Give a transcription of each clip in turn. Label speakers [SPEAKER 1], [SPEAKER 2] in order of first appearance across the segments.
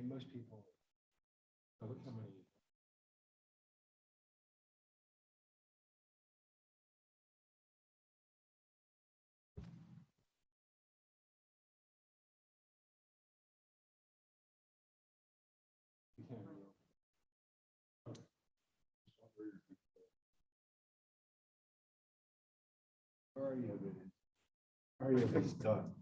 [SPEAKER 1] Most people. Oh, look how many. Hurry up, it's done.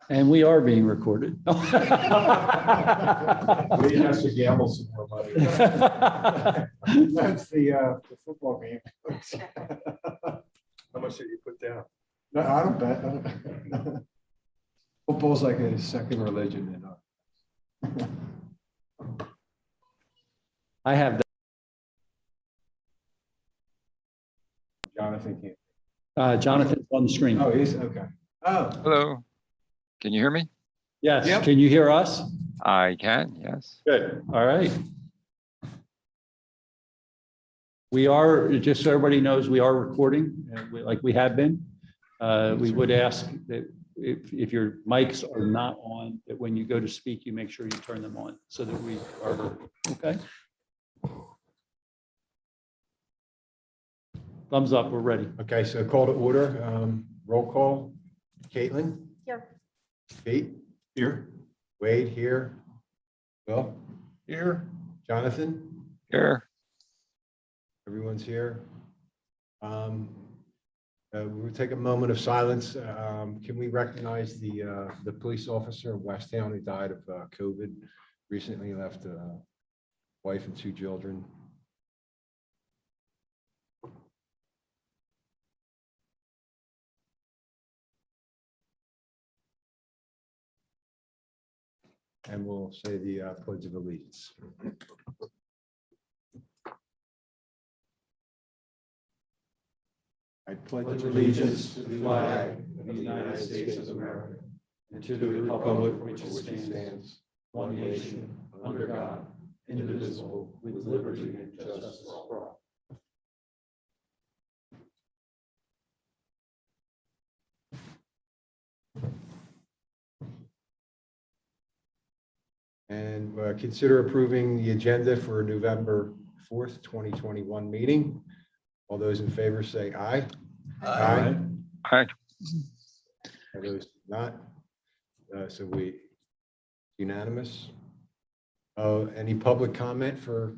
[SPEAKER 2] And we are being recorded.
[SPEAKER 1] We have to gamble some more money. That's the football game. How much did you put down? No, I don't bet. Football's like a second religion.
[SPEAKER 2] I have
[SPEAKER 1] Jonathan can't.
[SPEAKER 2] Jonathan's on the screen.
[SPEAKER 1] Oh, he's okay. Oh,
[SPEAKER 3] Hello, can you hear me?
[SPEAKER 2] Yes,
[SPEAKER 1] Yep.
[SPEAKER 2] Can you hear us?
[SPEAKER 3] I can, yes.
[SPEAKER 2] Good, all right. We are, just so everybody knows, we are recording like we have been. We would ask that if your mics are not on, that when you go to speak, you make sure you turn them on so that we are heard, okay? Thumbs up, we're ready.
[SPEAKER 1] okay. So call to order. Roll call. Caitlin?
[SPEAKER 4] Here.
[SPEAKER 1] Pete? Here. Wade here. Bill? Here. Jonathan?
[SPEAKER 3] Here,
[SPEAKER 1] Everyone's here. We'll take a moment of silence. Can we recognize the police officer in Westtown who died of COVID recently, left a wife and 2 children? And we'll say the Pledge of Allegiance. I pledge
[SPEAKER 2] allegiance to the flag of the United States of America and to the republic for which it stands, one nation, under God, indivisible, with liberty and justice for all.
[SPEAKER 1] And consider approving the agenda for November 4th, 2021 meeting. All those in favor say aye. Aye.
[SPEAKER 3] hi,
[SPEAKER 1] Are those not? So we unanimous. Any public comment for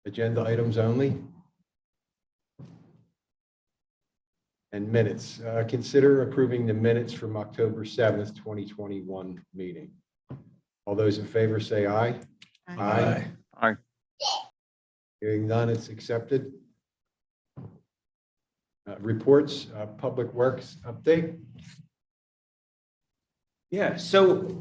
[SPEAKER 1] agenda items only? And minutes. Consider approving the minutes from October 7th, 2021 meeting. All those in favor say aye.
[SPEAKER 3] Aye. Aye.
[SPEAKER 1] Hearing none, it's accepted. Reports, Public Works update.
[SPEAKER 5] Yeah, so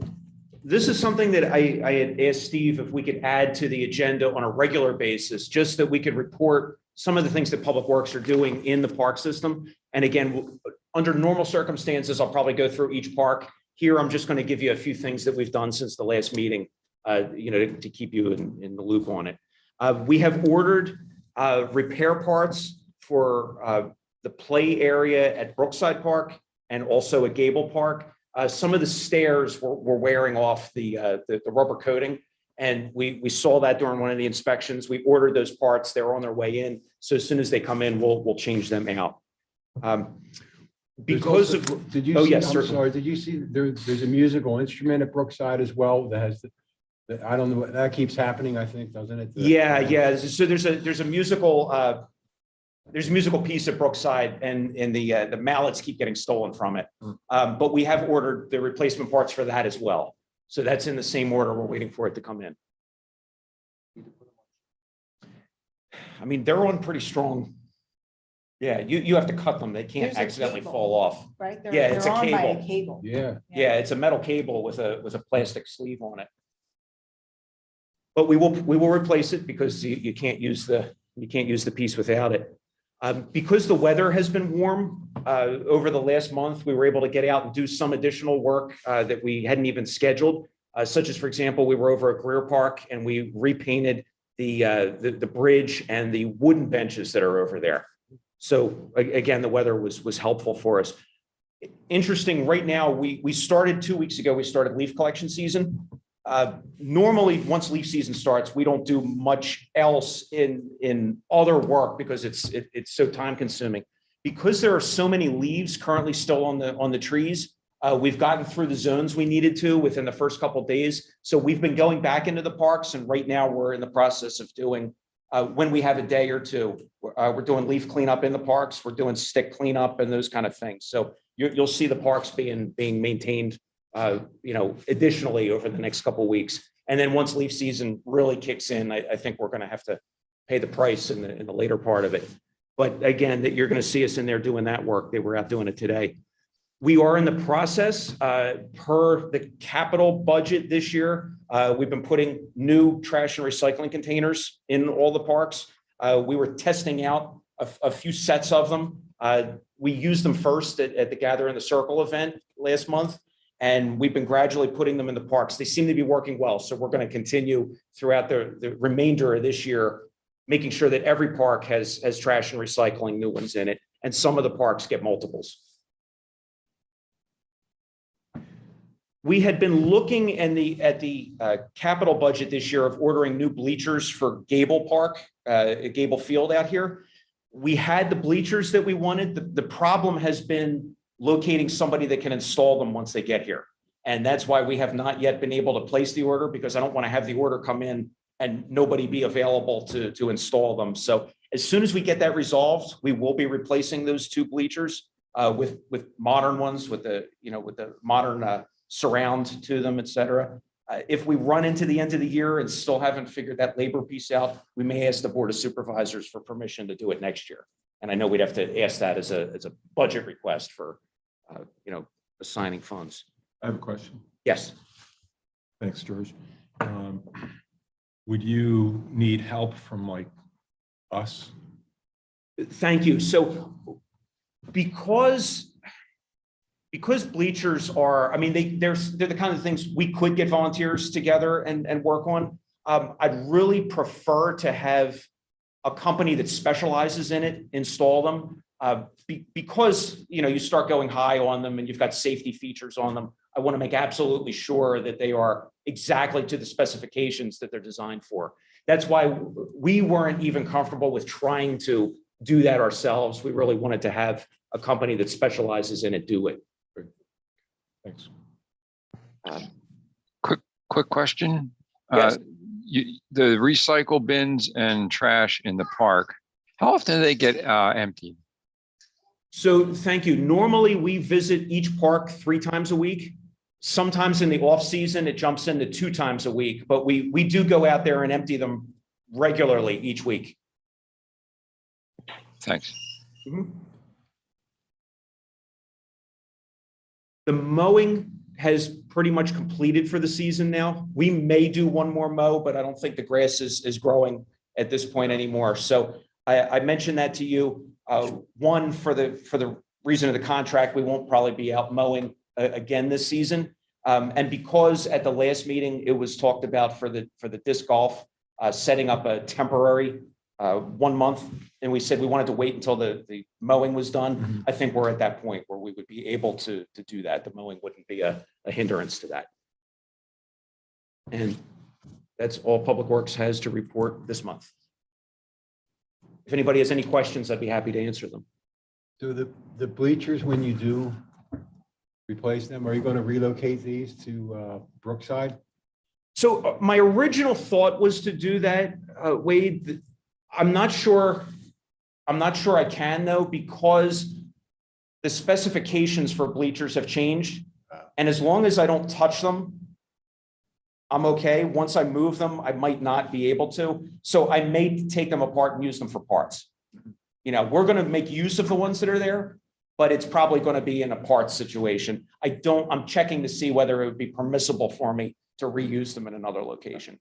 [SPEAKER 5] this is something that I had asked Steve if we could add to the agenda on a regular basis, just that we could report some of the things that Public Works are doing in the park system. And again, under normal circumstances, I'll probably go through each park. Here, I'm just going to give you a few things that we've done since the last meeting, to keep you in the loop on it. We have ordered repair parts for the play area at Brookside Park and also at Gable Park. Some of the stairs were wearing off the rubber coating, and we saw that during one of the inspections. We ordered those parts; they're on their way in. So as soon as they come in, we'll change them out. Because
[SPEAKER 1] also,
[SPEAKER 5] of
[SPEAKER 1] did you?
[SPEAKER 5] oh
[SPEAKER 1] see,
[SPEAKER 5] yes,
[SPEAKER 1] I'm
[SPEAKER 5] certainly.
[SPEAKER 1] sorry. Did you see there's a musical instrument at Brookside as well that has I don't know what that keeps happening. I think, doesn't it?
[SPEAKER 5] Yeah. So there's a musical piece at Brookside, and the mallets keep getting stolen from it. But we have ordered the replacement parts for that as well. So that's in the same order. We're waiting for it to come in. I mean, they're on pretty strong. Yeah, you have to cut them. They can't
[SPEAKER 4] There's a
[SPEAKER 5] accidentally
[SPEAKER 4] cable.
[SPEAKER 5] fall off.
[SPEAKER 4] Right?
[SPEAKER 5] Yeah, it's a
[SPEAKER 4] They're on by a
[SPEAKER 5] cable.
[SPEAKER 4] cable.
[SPEAKER 1] Yeah.
[SPEAKER 5] Yeah, it's a metal cable with a plastic sleeve on it. But we will replace it because you can't use the piece without it. Because the weather has been warm over the last month, we were able to get out and do some additional work that we hadn't even scheduled. Such as, for example, we were over at Greer Park and we repainted the bridge and the wooden benches that are over there. So again, the weather was helpful for us. Interesting, right now, we started 2 weeks ago, we started leaf collection season. Normally, once leaf season starts, we don't do much else in other work because it's so time consuming. Because there are so many leaves currently still on the trees, we've gotten through the zones we needed to within the first couple of days. So we've been going back into the parks, and right now we're in the process of doing, when we have a day or two, we're doing leaf cleanup in the parks, we're doing stick cleanup and those kind of things. So you'll see the parks being maintained, additionally over the next couple of weeks. And then once leaf season really kicks in, I think we're going to have to pay the price in the later part of it. But again, that you're going to see us in there doing that work. They were out doing it today. We are in the process, per the capital budget this year. We've been putting new trash and recycling containers in all the parks. We were testing out a few sets of them. We used them first at the Gather in the Circle event last month, and we've been gradually putting them in the parks. They seem to be working well, so we're going to continue throughout the remainder of this year, making sure that every park has trash and recycling, new ones in it, and some of the parks get multiples. We had been looking at the capital budget this year of ordering new bleachers for Gable Park, Gable Field out here. We had the bleachers that we wanted. The problem has been locating somebody that can install them once they get here. And that's why we have not yet been able to place the order, because I don't want to have the order come in and nobody be available to install them. So as soon as we get that resolved, we will be replacing those two bleachers with modern ones, with the modern surround to them, et cetera. If we run into the end of the year and still haven't figured that labor piece out, we may ask the Board of Supervisors for permission to do it next year. And I know we'd have to ask that as a budget request for, assigning funds.
[SPEAKER 6] I have a question.
[SPEAKER 5] Yes.
[SPEAKER 6] Thanks, George. Would you need help from us?
[SPEAKER 5] Thank you. So because bleachers are, they're the kind of things we could get volunteers together and work on. I'd really prefer to have a company that specializes in it install them, because you start going high on them and you've got safety features on them. I want to make absolutely sure that they are exactly to the specifications that they're designed for. That's why we weren't even comfortable with trying to do that ourselves. We really wanted to have a company that specializes in it do it.
[SPEAKER 6] Thanks.
[SPEAKER 3] Quick question.
[SPEAKER 5] Yes.
[SPEAKER 3] The recycle bins and trash in the park, how often do they get emptied?
[SPEAKER 5] So thank you. Normally we visit each park 3 times a week. Sometimes in the off season, it jumps into 2 times a week, but we do go out there and empty them regularly each week.
[SPEAKER 3] Thanks.
[SPEAKER 5] Mm-hmm. The mowing has pretty much completed for the season now. We may do one more mow, but I don't think the grass is growing at this point anymore. So I mentioned that to you. One, for the reason of the contract, we won't probably be out mowing again this season. And because at the last meeting, it was talked about for the disc golf, setting up a temporary 1 month, and we said we wanted to wait until the mowing was done.
[SPEAKER 6] Mm-hmm.
[SPEAKER 5] I think we're at that point where we would be able to do that. The mowing wouldn't be a hindrance to that. And that's all Public Works has to report this month. If anybody has any questions, I'd be happy to answer them.
[SPEAKER 1] So the bleachers, when you do replace them, are you going to relocate these to Brookside?
[SPEAKER 5] So my original thought was to do that, Wade. I'm not sure I can though, because the specifications for bleachers have changed. And as long as I don't touch them, I'm okay. Once I move them, I might not be able to. So I may take them apart and use them for parts. we're going to make use of the ones that are there, but it's probably going to be in a parts situation. I'm checking to see whether it would be permissible for me to reuse them in another location.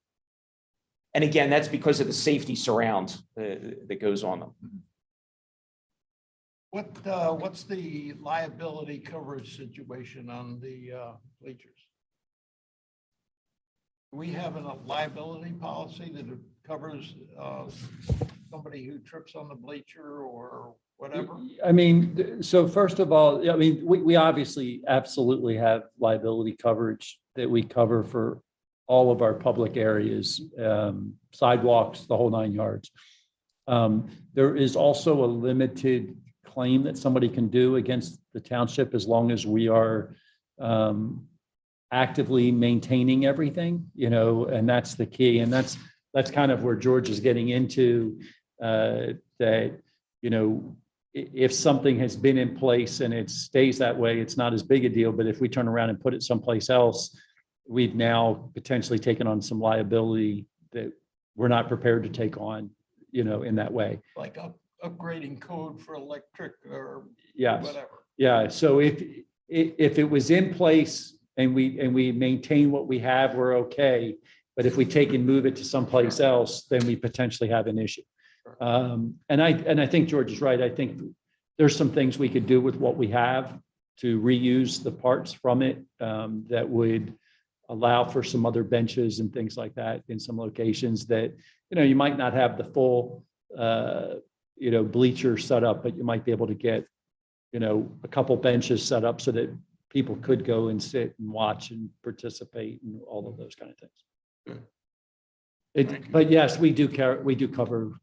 [SPEAKER 5] And again, that's because of the safety surround that goes on them.
[SPEAKER 4] What's the liability coverage situation on the bleachers? Do we have a liability policy that covers somebody who trips on the bleacher or whatever?
[SPEAKER 2] I mean, so first of all, I mean, we obviously absolutely have liability coverage that we cover for all of our public areas, sidewalks, the whole 9 yards. There is also a limited claim that somebody can do against the township as long as we are actively maintaining everything, and that's the key. And that's kind of where George is getting into, that, if something has been in place and it stays that way, it's not as big a deal. But if we turn around and put it someplace else, we've now potentially taken on some liability that we're not prepared to take on, in that way.
[SPEAKER 4] Like upgrading code for electric or
[SPEAKER 2] Yes.
[SPEAKER 4] whatever.
[SPEAKER 2] Yeah. So if it was in place and we maintain what we have, we're okay. But if we take and move it to someplace else, then we potentially have an issue. And I think George is right. I think there's some things we could do with what we have to reuse the parts from it, that would allow for some other benches and things like that in some locations that, you might not have the full, bleacher set up, but you might be able to get, a couple benches set up so that people could go and sit and watch and participate and all of those kind of things. But yes, we do cover,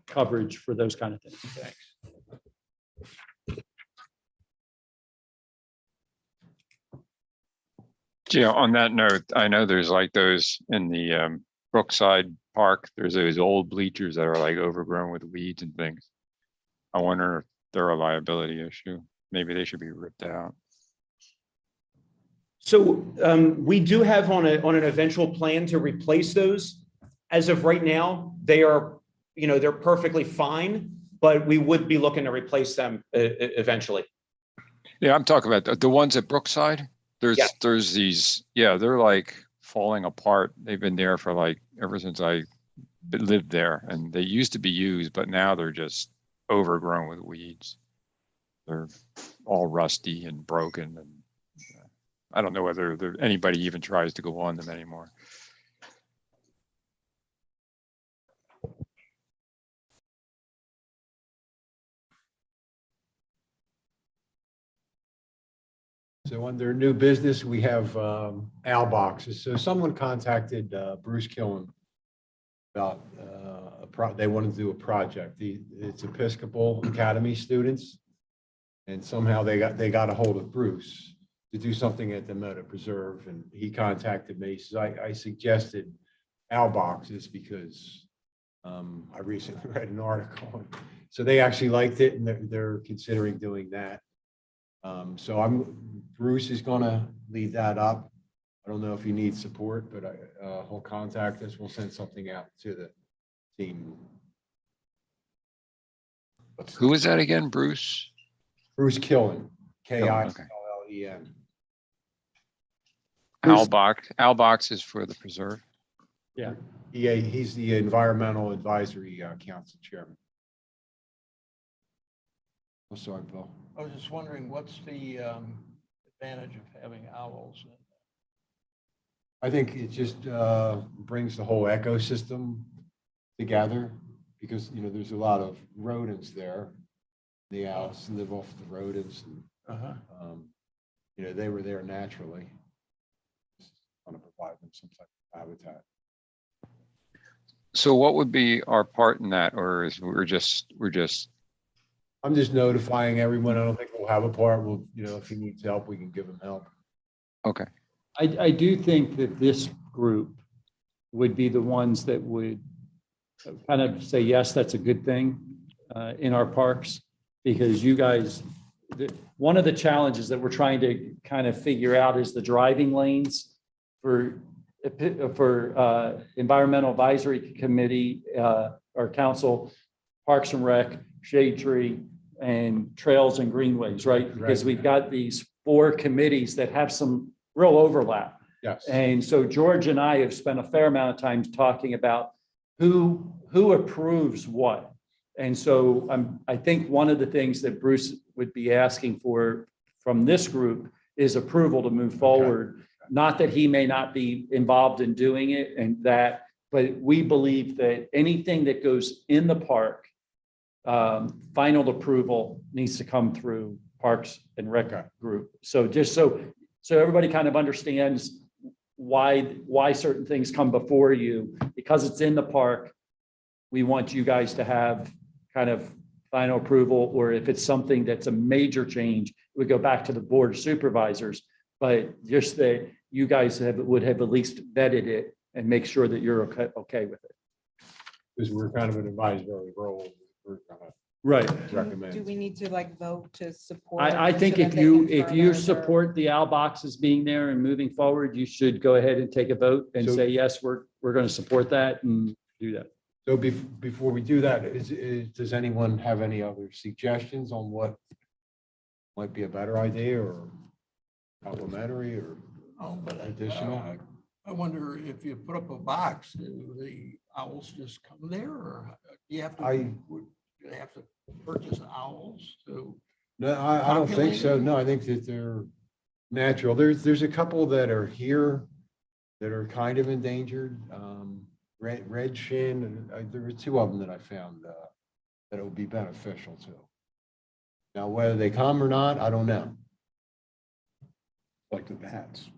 [SPEAKER 2] coverage for those kind of things.
[SPEAKER 4] Thanks.
[SPEAKER 3] Yeah, on that note, I know there's like those in the Brookside Park, there's those old bleachers that are like overgrown with weeds and things. I wonder if they're a liability issue. Maybe they should be ripped out.
[SPEAKER 5] So we do have on an eventual plan to replace those. As of right now, they are, they're perfectly fine, but we would be looking to replace them eventually.
[SPEAKER 3] Yeah, I'm talking about the ones at Brookside.
[SPEAKER 5] Yeah.
[SPEAKER 3] There's these, they're like falling apart. They've been there for like ever since I lived there, and they used to be used, but now they're just overgrown with weeds. They're all rusty and broken, and I don't know whether anybody even tries to go on them anymore.
[SPEAKER 1] So under new business, we have owl boxes. So someone contacted Bruce Killen about they wanted to do a project. It's Episcopal Academy students, and somehow they got a hold of Bruce to do something at the Meadow Preserve, and he contacted me. So I suggested owl boxes because I recently read an article. So they actually liked it, and they're considering doing that. So Bruce is gonna lead that up. I don't know if he needs support, but he'll contact us. We'll send something out to the team.
[SPEAKER 3] Who is that again, Bruce?
[SPEAKER 1] Bruce Killen,
[SPEAKER 3] Okay.
[SPEAKER 1] Killen.
[SPEAKER 3] Albox is for the preserve.
[SPEAKER 2] Yeah.
[SPEAKER 1] Yeah, he's the Environmental Advisory Council Chairman. Oh, sorry, Bill.
[SPEAKER 4] I was just wondering, what's the advantage of having owls?
[SPEAKER 1] I think it just brings the whole ecosystem together because, there's a lot of rodents there. The owls live off the rodents. And, they were there naturally. Just want to provide them some type of habitat.
[SPEAKER 3] So what would be our part in that, or is we're just?
[SPEAKER 1] I'm just notifying everyone. I don't think we'll have a part. We'll, if he needs help, we can give him help.
[SPEAKER 3] Okay.
[SPEAKER 2] I do think that this group would be the ones that would kind of say, yes, that's a good thing in our parks, because you guys, one of the challenges that we're trying to kind of figure out is the driving lanes for Environmental Advisory Committee or Council. Parks and Rec, Shade Tree, and Trails and Greenways, right? Because we've got these 4 committees that have some real overlap.
[SPEAKER 1] Yes.
[SPEAKER 2] And so George and I have spent a fair amount of time talking about who approves what. And so I think one of the things that Bruce would be asking for from this group is approval to move forward. Not that he may not be involved in doing it and that, but we believe that anything that goes in the park, final approval needs to come through Parks and Rec group. So just so everybody kind of understands why certain things come before you, because it's in the park, we want you guys to have kind of final approval, or if it's something that's a major change, we go back to the board of supervisors, but just that you guys would have at least vetted it and make sure that you're okay with it.
[SPEAKER 1] Because we're kind of an advisory role. We're gonna
[SPEAKER 2] Right.
[SPEAKER 1] recommend.
[SPEAKER 7] Do we need to like vote to support?
[SPEAKER 2] I think
[SPEAKER 7] so
[SPEAKER 2] if
[SPEAKER 7] that they
[SPEAKER 2] you
[SPEAKER 7] can further
[SPEAKER 2] support the owl boxes being there and moving forward, you should go ahead and take a vote and
[SPEAKER 1] So-
[SPEAKER 2] say, yes, we're going to support that and do that.
[SPEAKER 1] So before we do that, does anyone have any other suggestions on what might be a better idea or complimentary or
[SPEAKER 4] Oh, but
[SPEAKER 1] additional?
[SPEAKER 4] I wonder if you put up a box, do the owls just come there, or do you have to, do they have to purchase owls to?
[SPEAKER 1] No, I don't think so.
[SPEAKER 4] Populated?
[SPEAKER 1] No, I think that they're natural. There's a couple that are here that are kind of endangered. Red shin, and there were 2 of them that I found that it would be beneficial to. Now, whether they come or not, I don't know.
[SPEAKER 6] Like the bats,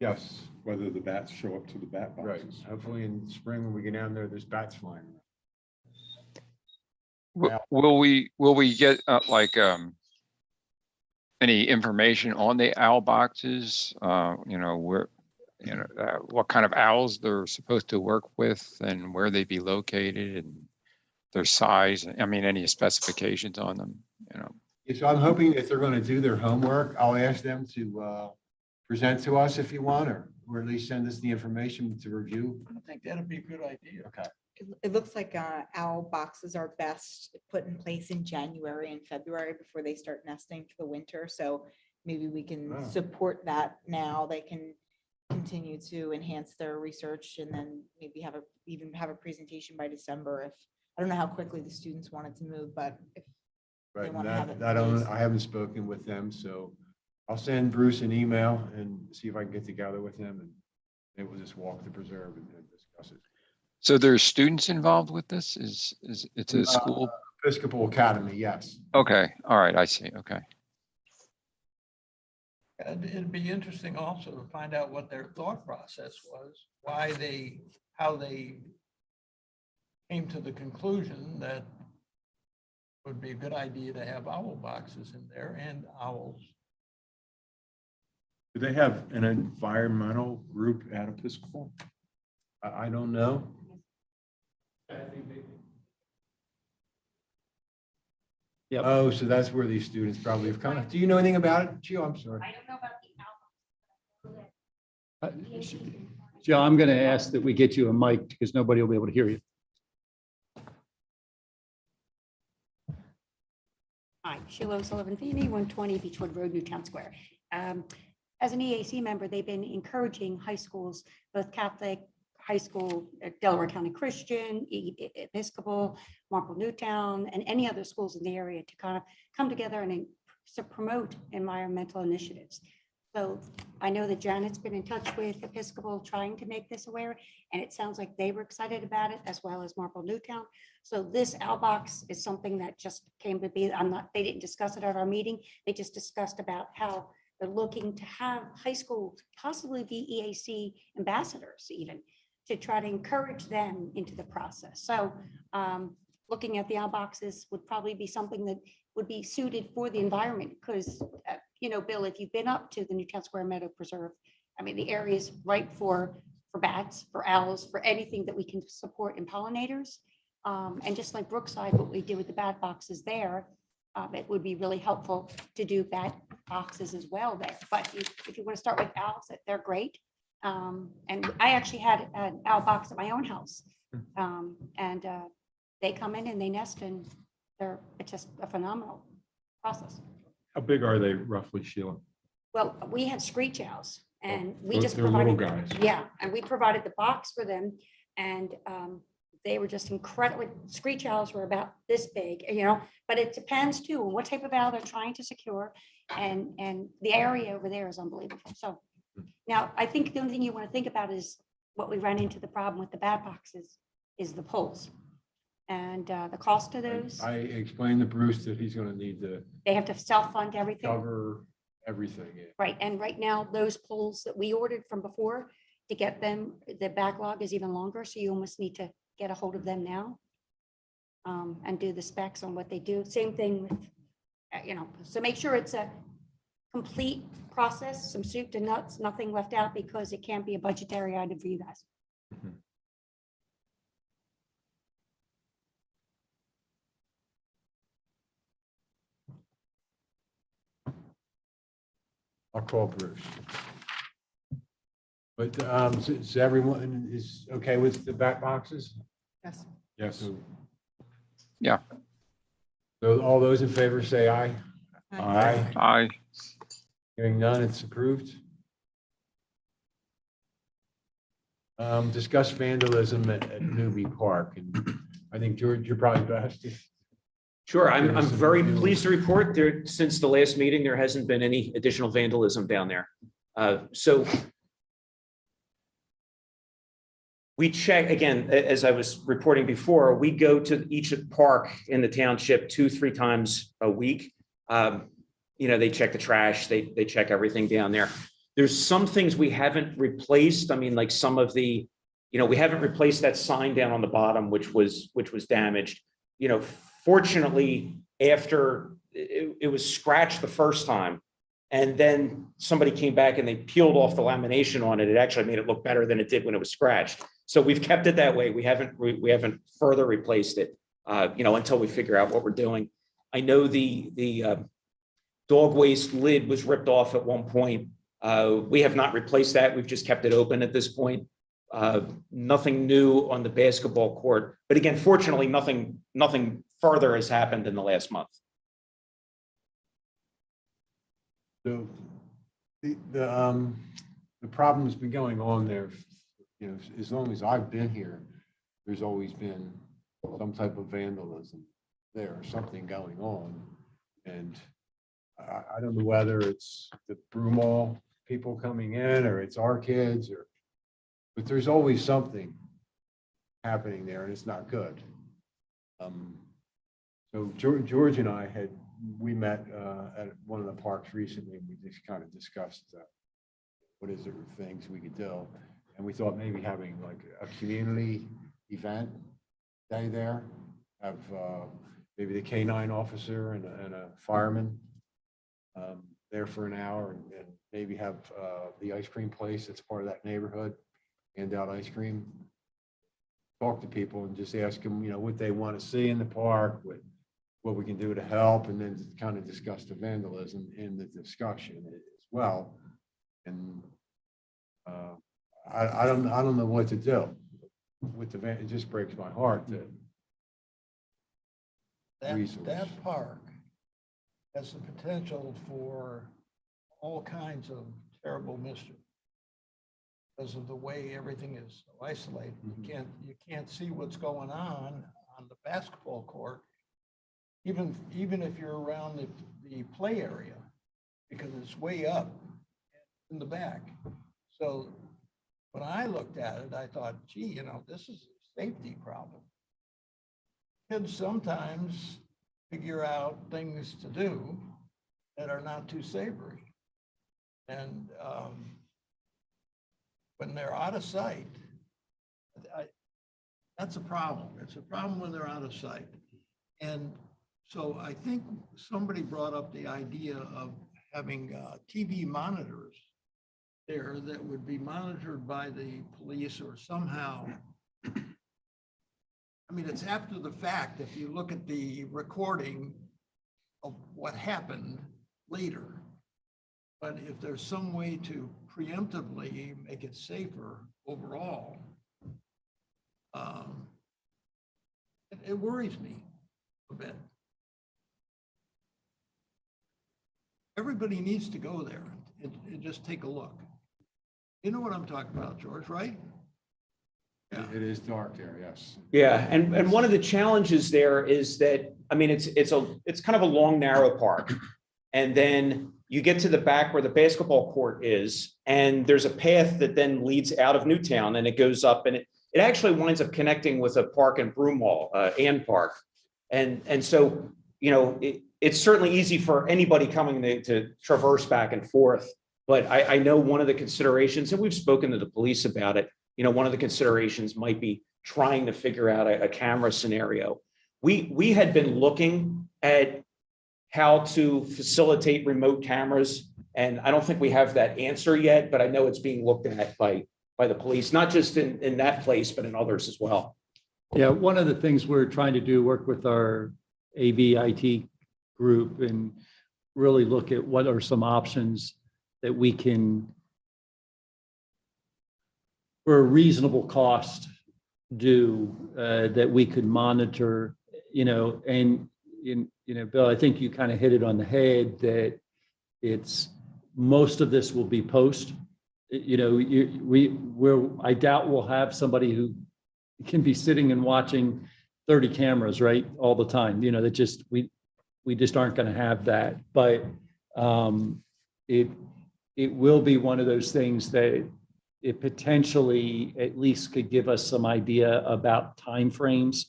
[SPEAKER 1] Yes,
[SPEAKER 6] whether the bats show up to the bat
[SPEAKER 1] right.
[SPEAKER 6] boxes.
[SPEAKER 1] Hopefully in spring when we get down there, there's bats flying around.
[SPEAKER 3] Will we get any information on the owl boxes? Where, what kind of owls they're supposed to work with and where they be located and their size. I mean, any specifications on them,
[SPEAKER 1] So I'm hoping if they're going to do their homework, I'll ask them to present to us if you want, or at least send us the information to review.
[SPEAKER 4] I think that'd be a good idea.
[SPEAKER 1] Okay.
[SPEAKER 7] It looks like owl boxes are best put in place in January and February before they start nesting for the winter. So maybe we can
[SPEAKER 1] Wow.
[SPEAKER 7] support that now. They can continue to enhance their research and then maybe even have a presentation by December. If I don't know how quickly the students wanted to move, but if
[SPEAKER 1] Right,
[SPEAKER 7] wanna
[SPEAKER 1] and
[SPEAKER 7] have it
[SPEAKER 1] that
[SPEAKER 7] released.
[SPEAKER 1] I haven't spoken with them, so I'll send Bruce an email and see if I can get together with him and maybe we'll just walk the preserve and discuss it.
[SPEAKER 3] So there's students involved with this? It's a school?
[SPEAKER 1] Episcopal Academy, yes.
[SPEAKER 3] Okay, all right, I see, okay.
[SPEAKER 4] And it'd be interesting also to find out what their thought process was, how they came to the conclusion that it would be a good idea to have owl boxes in there and owls.
[SPEAKER 6] Do they have an environmental group at Episcopal?
[SPEAKER 1] I don't know.
[SPEAKER 2] Yep.
[SPEAKER 1] Oh, so that's where these students probably have come. Do you know anything about it? Gio, I'm sorry.
[SPEAKER 8] I don't know about the album.
[SPEAKER 2] Joe, I'm going to ask that we get you a mic because nobody will be able to hear you.
[SPEAKER 8] Hi, Sheila O'Sullivan Feeney, 120 Beechwood Road, Newtown Square. As an EAC member, they've been encouraging high schools, both Catholic, high school, Delaware County Christian, Episcopal, Marple Newtown, and any other schools in the area to kind of come together and to promote environmental initiatives. So I know that Janet's been in touch with Episcopal trying to make this aware, and it sounds like they were excited about it as well as Marple Newtown. So this owl box is something that just came to be. They didn't discuss it at our meeting. They just discussed about how they're looking to have high school, possibly VEAC ambassadors even, to try to encourage them into the process. So looking at the owl boxes would probably be something that would be suited for the environment because, Bill, if you've been up to the Newtown Square Meadow Preserve, I mean, the area is ripe for bats, for owls, for anything that we can support in pollinators. And just like Brookside, what we did with the bat boxes there, it would be really helpful to do bat boxes as well there. But if you want to start with owls, they're great. And I actually had an owl box at my own house. And they come in and they nest and it's just a phenomenal process.
[SPEAKER 6] How big are they roughly, Sheila?
[SPEAKER 8] Well, we had screech owls and we
[SPEAKER 6] So
[SPEAKER 8] just
[SPEAKER 6] they're little
[SPEAKER 8] provided,
[SPEAKER 6] guys.
[SPEAKER 8] yeah, and we provided the box for them and they were just incredible. Screech owls were about this big, but it depends too on what type of owl they're trying to secure. And the area over there is unbelievable. So now I think the only thing you want to think about is what we ran into the problem with the bat boxes is the poles. And the cost of those,
[SPEAKER 1] I explained to Bruce that he's gonna need to
[SPEAKER 8] they have to self-fund everything.
[SPEAKER 1] cover everything. Yeah.
[SPEAKER 8] Right, and right now, those poles that we ordered from before, to get them, the backlog is even longer, so you almost need to get a hold of them now. And do the specs on what they do. Same thing with, so make sure it's a complete process, some soup to nuts, nothing left out, because it can't be a budgetary item for you guys.
[SPEAKER 1] I'll call Bruce. But so everyone is okay with the back boxes?
[SPEAKER 7] Yes.
[SPEAKER 6] Yes.
[SPEAKER 1] So
[SPEAKER 3] Yeah.
[SPEAKER 1] so all those in favor say aye.
[SPEAKER 6] Aye.
[SPEAKER 3] I,
[SPEAKER 1] Hearing none, it's approved. Discuss vandalism at Newby Park, and I think George, you're probably best.
[SPEAKER 5] Sure, I'm
[SPEAKER 1] There's some
[SPEAKER 5] very
[SPEAKER 1] new-
[SPEAKER 5] pleased to report there, since the last meeting, there hasn't been any additional vandalism down there. So we check, again, as I was reporting before, we go to each park in the township 2-3 times a week. They check the trash, they check everything down there. There's some things we haven't replaced. I mean, like some of the, we haven't replaced that sign down on the bottom, which was damaged. Fortunately, after it was scratched the first time, and then somebody came back and they peeled off the lamination on it, it actually made it look better than it did when it was scratched. So we've kept it that way. We haven't further replaced it, until we figure out what we're doing. I know the dog waste lid was ripped off at one point. We have not replaced that. We've just kept it open at this point. Nothing new on the basketball court, but again, fortunately, nothing further has happened in the last month.
[SPEAKER 1] So the problem's been going on there, as long as I've been here, there's always been some type of vandalism there, something going on. And I don't know whether it's the Broomall people coming in or it's our kids but there's always something happening there and it's not good. So George and I we met at one of the parks recently and we just kind of discussed what is there things we could do. And we thought maybe having like a community event day there, have maybe the K-9 officer and a fireman there for an hour and maybe have the ice cream place that's part of that neighborhood, hand out ice cream, talk to people and just ask them, what they want to see in the park, what we can do to help, and then kind of discuss the vandalism in the discussion as well. And I don't know what to do with the van. It just breaks my heart that
[SPEAKER 4] That park has the potential for all kinds of terrible mischief because of the way everything is so isolated. You can't see what's going on the basketball court, even if you're around the play area, because it's way up in the back. So when I looked at it, I thought, gee, this is a safety problem. Kids sometimes figure out things to do that are not too savory. And when they're out of sight, that's a problem. It's a problem when they're out of sight. And so I think somebody brought up the idea of having TV monitors there that would be monitored by the police or somehow. I mean, it's after the fact if you look at the recording of what happened later. But if there's some way to preemptively make it safer overall, it worries me a bit. Everybody needs to go there and just take a look. You know what I'm talking about, George, right? Yeah.
[SPEAKER 1] It is dark there, yes.
[SPEAKER 5] Yeah, and one of the challenges there is that, I mean, it's kind of a long, narrow park. And then you get to the back where the basketball court is, and there's a path that then leads out of Newtown, and it goes up, and it actually winds up connecting with a park in Broomall, Ann Park. And so, you know, it's certainly easy for anybody coming to traverse back and forth. But I know one of the considerations, and we've spoken to the police about it, you know, one of the considerations might be trying to figure out a camera scenario. We had been looking at how to facilitate remote cameras, and I don't think we have that answer yet, but I know it's being looked at by the police, not just in that place, but in others as well.
[SPEAKER 2] Yeah, one of the things we're trying to do, work with our AV/IT group and really look at what are some options that we can, for a reasonable cost, do that we could monitor, you know, and you know, Bill, I think you kind of hit it on the head that it's, most of this will be post, you know, I doubt we'll have somebody who can be sitting and watching 30 cameras, right, all the time, you know, that just, we just aren't going to have that. But it will be one of those things that it potentially at least could give us some idea about timeframes.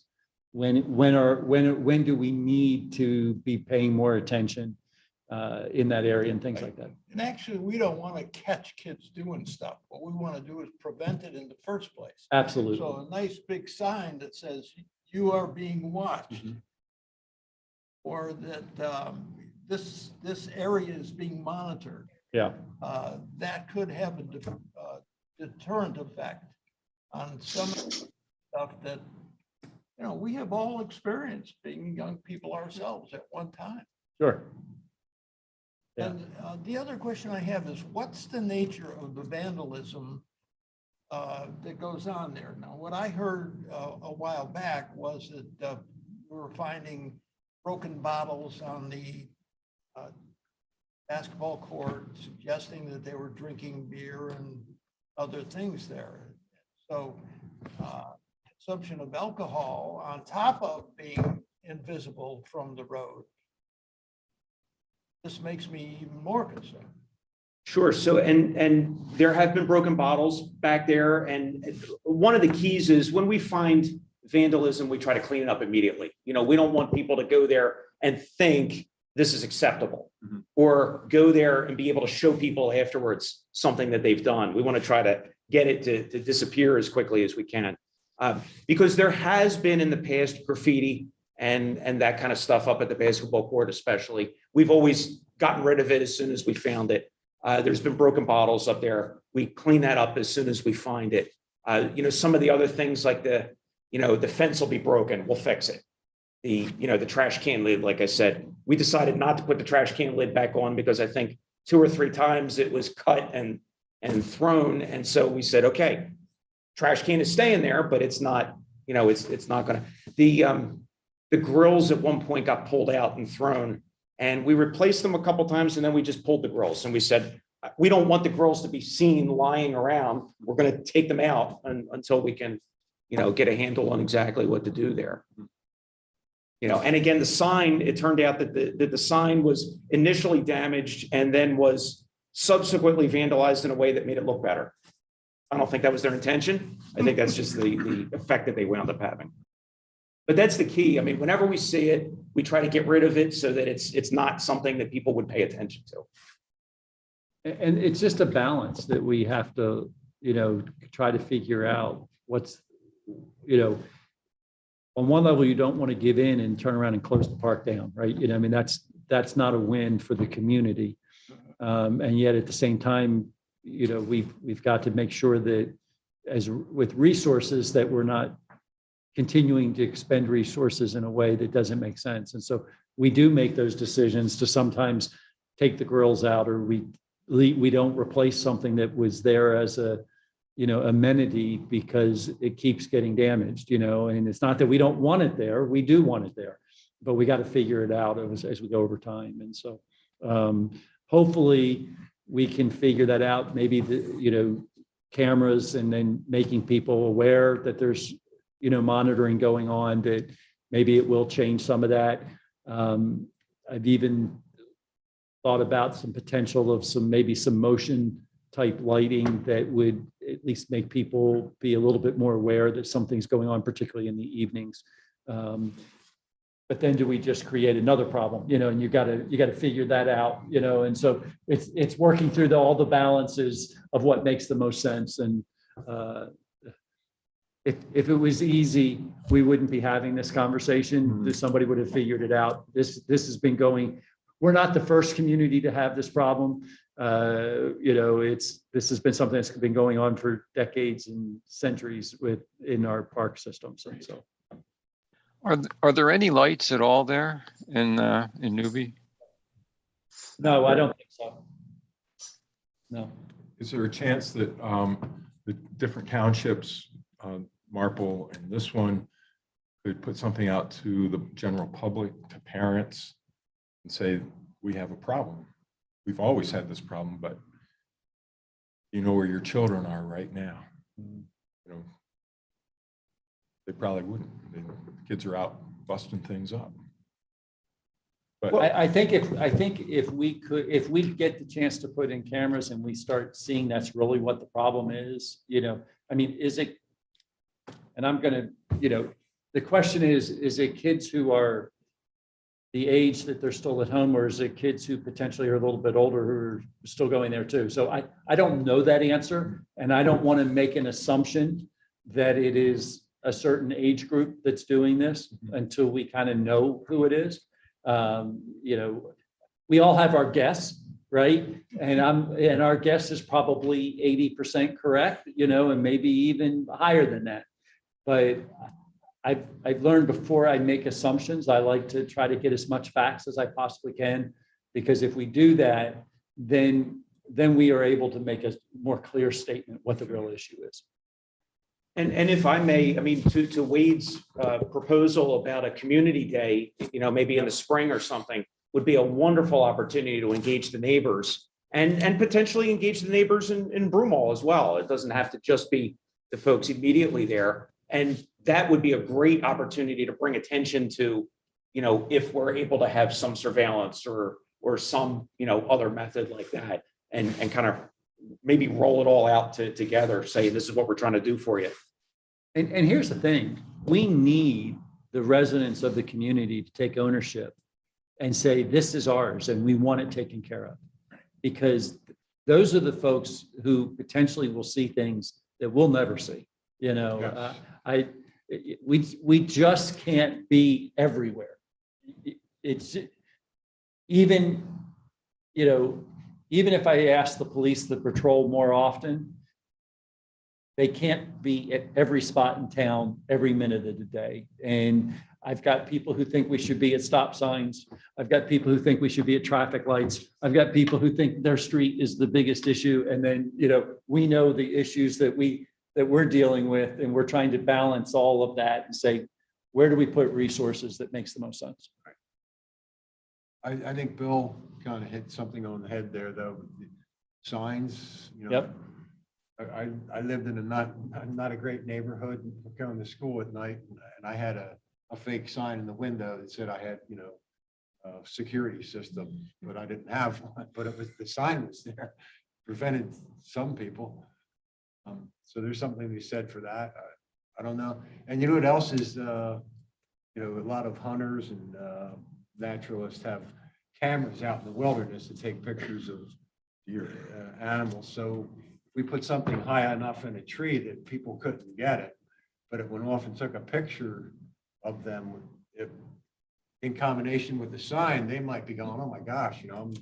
[SPEAKER 2] When do we need to be paying more attention in that area and things like that?
[SPEAKER 4] And actually, we don't want to catch kids doing stuff. What we want to do is prevent it in the first place.
[SPEAKER 2] Absolutely.
[SPEAKER 4] So a nice big sign that says you are being watched.
[SPEAKER 2] Mm-hmm.
[SPEAKER 4] Or that this area is being monitored.
[SPEAKER 2] Yeah.
[SPEAKER 4] That could have a deterrent effect on some of the stuff that, you know, we have all experienced being young people ourselves at one time.
[SPEAKER 2] Sure. Yeah.
[SPEAKER 4] And the other question I have is, what's the nature of the vandalism that goes on there? Now, what I heard a while back was that we were finding broken bottles on the basketball court, suggesting that they were drinking beer and other things there. So consumption of alcohol on top of being invisible from the road. This makes me even more concerned.
[SPEAKER 5] Sure. So, and there have been broken bottles back there. And one of the keys is when we find vandalism, we try to clean it up immediately. You know, we don't want people to go there and think this is acceptable, or go there and be able to show people afterwards something that they've done. We want to try to get it to disappear as quickly as we can. Because there has been in the past graffiti and that kind of stuff up at the basketball court, especially. We've always gotten rid of it as soon as we found it. There's been broken bottles up there. We clean that up as soon as we find it. You know, some of the other things like the fence will be broken, we'll fix it. The trash can lid, like I said, we decided not to put the trash can lid back on because I think 2 or 3 times it was cut and thrown. And so we said, okay, trash can is staying there, but it's not, it's not gonna, the grills at one point got pulled out and thrown, and we replaced them a couple times, and then we just pulled the grills and we said, we don't want the grills to be seen lying around. We're going to take them out until we can, get a handle on exactly what to do there. And again, the sign, it turned out that the sign was initially damaged and then was subsequently vandalized in a way that made it look better. I don't think that was their intention. I think that's just the effect that they wound up having. But that's the key. I mean, whenever we see it, we try to get rid of it so that it's not something that people would pay attention to.
[SPEAKER 2] And it's just a balance that we have to, try to figure out what's, on one level, you don't want to give in and turn around and close the park down, right? I mean, that's not a win for the community. And yet at the same time, we've got to make sure that as with resources that we're not continuing to expend resources in a way that doesn't make sense. And so we do make those decisions to sometimes take the grills out, or we don't replace something that was there as a amenity because it keeps getting damaged, and it's not that we don't want it there. We do want it there, but we got to figure it out as we go over time. And so hopefully we can figure that out, maybe cameras, and then making people aware that there's, monitoring going on, that maybe it will change some of that. I've even thought about some potential of maybe some motion type lighting that would at least make people be a little bit more aware that something's going on, particularly in the evenings. But then do we just create another problem, and you gotta figure that out, and so it's working through all the balances of what makes the most sense. And if it was easy, we wouldn't be having this conversation. Somebody would have figured it out. This has been going. We're not the first community to have this problem. This has been something that's been going on for decades and centuries in our park systems. And so,
[SPEAKER 3] Are there any lights at all there in Newby?
[SPEAKER 2] no, I don't think so. No.
[SPEAKER 6] Is there a chance that the different townships, Marple and this one, could put something out to the general public, to parents, and say, we have a problem? We've always had this problem, but you know where your children are right now. They probably wouldn't. The kids are out busting things up. But
[SPEAKER 2] I think if we get the chance to put in cameras and we start seeing that's really what the problem is, is it, and I'm gonna, the question is it kids who are the age that they're still at home, or is it kids who potentially are a little bit older who are still going there too? So I don't know that answer, and I don't want to make an assumption that it is a certain age group that's doing this until we kind of know who it is. We all have our guess, right? And our guess is probably 80% correct, and maybe even higher than that. But I've learned before I make assumptions, I like to try to get as much facts as I possibly can, because if we do that, then we are able to make a more clear statement what the real issue is.
[SPEAKER 5] And if I may, to Wade's proposal about a community day, maybe in the spring or something, would be a wonderful opportunity to engage the neighbors and potentially engage the neighbors in Broomall as well. It doesn't have to just be the folks immediately there. And that would be a great opportunity to bring attention to, if we're able to have some surveillance or some, other method like that, and kind of maybe roll it all out together, say, this is what we're trying to do for you.
[SPEAKER 2] And here's the thing, we need the residents of the community to take ownership and say, this is ours and we want it taken care of. Because those are the folks who potentially will see things that we'll never see.
[SPEAKER 6] Yes.
[SPEAKER 2] We just can't be everywhere. It's even if I ask the police to patrol more often, they can't be at every spot in town every minute of the day. And I've got people who think we should be at stop signs. I've got people who think we should be at traffic lights. I've got people who think their street is the biggest issue. And then, we know the issues that we're dealing with, and we're trying to balance all of that and say, where do we put resources that makes the most sense?
[SPEAKER 1] I think Bill kind of hit something on the head there, though. The signs,
[SPEAKER 2] Yep.
[SPEAKER 1] I lived in a not a great neighborhood, going to school at night, and I had a fake sign in the window that said I had, a security system, but I didn't have one. But the sign was there, prevented some people. So there's something to be said for that. I don't know. And you know what else is, a lot of hunters and naturalists have cameras out in the wilderness to take pictures of your animals. So we put something high enough in a tree that people couldn't get it, but it went off and took a picture of them. If, in combination with the sign, they might be going, oh my gosh, I don't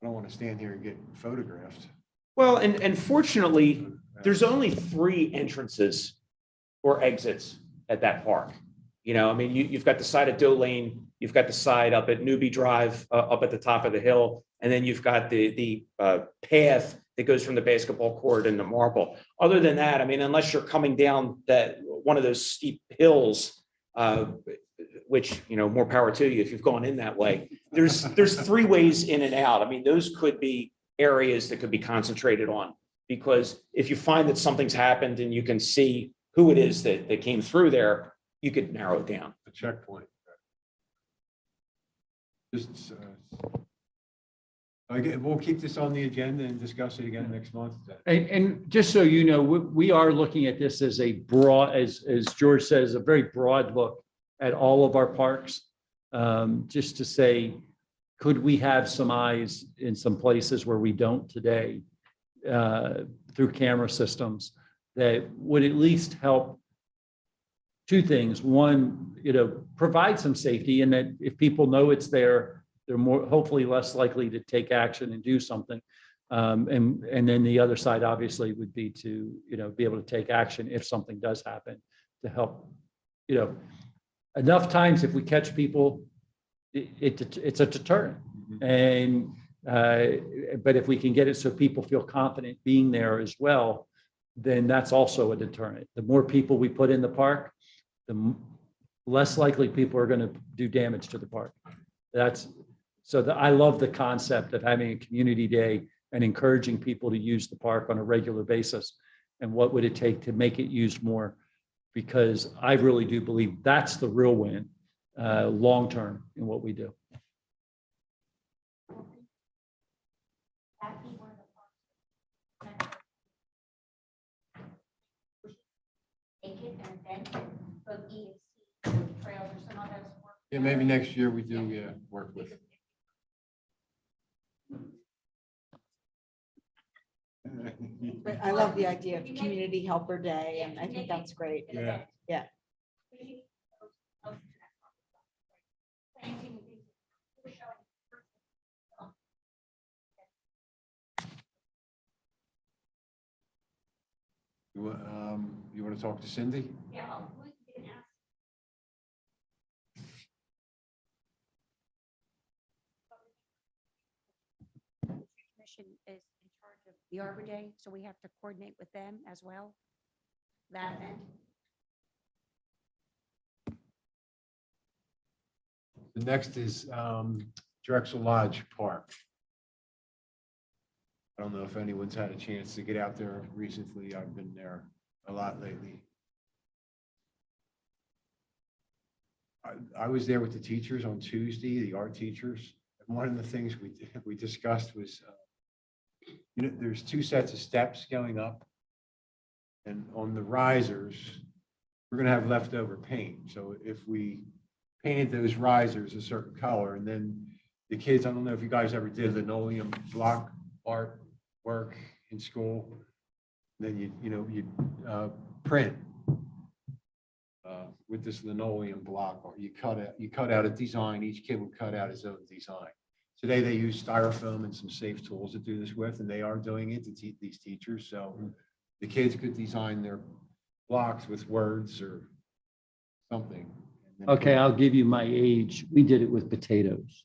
[SPEAKER 1] want to stand here and get photographed.
[SPEAKER 5] Well, and fortunately, there's only 3 entrances or exits at that park. You've got the side at Doe Lane, you've got the side up at Newby Drive, up at the top of the hill, and then you've got the path that goes from the basketball court into Marple. Other than that, I mean, unless you're coming down one of those steep hills, which, you know, more power to you if you've gone in that way. There's 3 ways in and out. I mean, those could be areas that could be concentrated on, because if you find that something's happened and you can see who it is that came through there, you could narrow it down.
[SPEAKER 1] A checkpoint. Just, again, we'll keep this on the agenda and discuss it again next month.
[SPEAKER 2] And just so you know, we are looking at this as a broad, as George says, a very broad look at all of our parks. Just to say, could we have some eyes in some places where we don't today through camera systems that would at least help 2 things. One, you know, provide some safety, and that if people know it's there, they're more, hopefully less likely to take action and do something. And then the other side obviously would be to, you know, be able to take action if something does happen to help, you know, enough times if we catch people, it's a deterrent. And, but if we can get it so people feel confident being there as well, then that's also a deterrent. The more people we put in the park, the less likely people are going to do damage to the park. I love the concept of having a community day and encouraging people to use the park on a regular basis. And what would it take to make it used more? Because I really do believe that's the real win long-term in what we do.
[SPEAKER 8] Take it and then both EFC, trails or some others.
[SPEAKER 1] Yeah, maybe next year we do, work with.
[SPEAKER 7] But I love the idea of community helper day, and I think that's great.
[SPEAKER 1] Yeah.
[SPEAKER 7] Yeah.
[SPEAKER 1] You want to talk to Cindy?
[SPEAKER 8] Yeah. We can ask. Commission is in charge of the Arbor Day, so we have to coordinate with them as well. That event.
[SPEAKER 1] The next is Drexel Lodge Park. I don't know if anyone's had a chance to get out there recently. I've been there a lot lately. I was there with the teachers on Tuesday, the art teachers. And one of the things we discussed was, you know, there's 2 sets of steps going up. And on the risers, we're going to have leftover paint. So if we painted those risers a certain color, and then the kids, I don't know if you guys ever did linoleum block art work in school, then you print with this linoleum block, or you cut out a design. Each kid would cut out his own design. Today they use styrofoam and some safe tools to do this with, and they are doing it to teach these teachers. So the kids could design their blocks with words or something.
[SPEAKER 2] Okay, I'll give you my age. We did it with potatoes.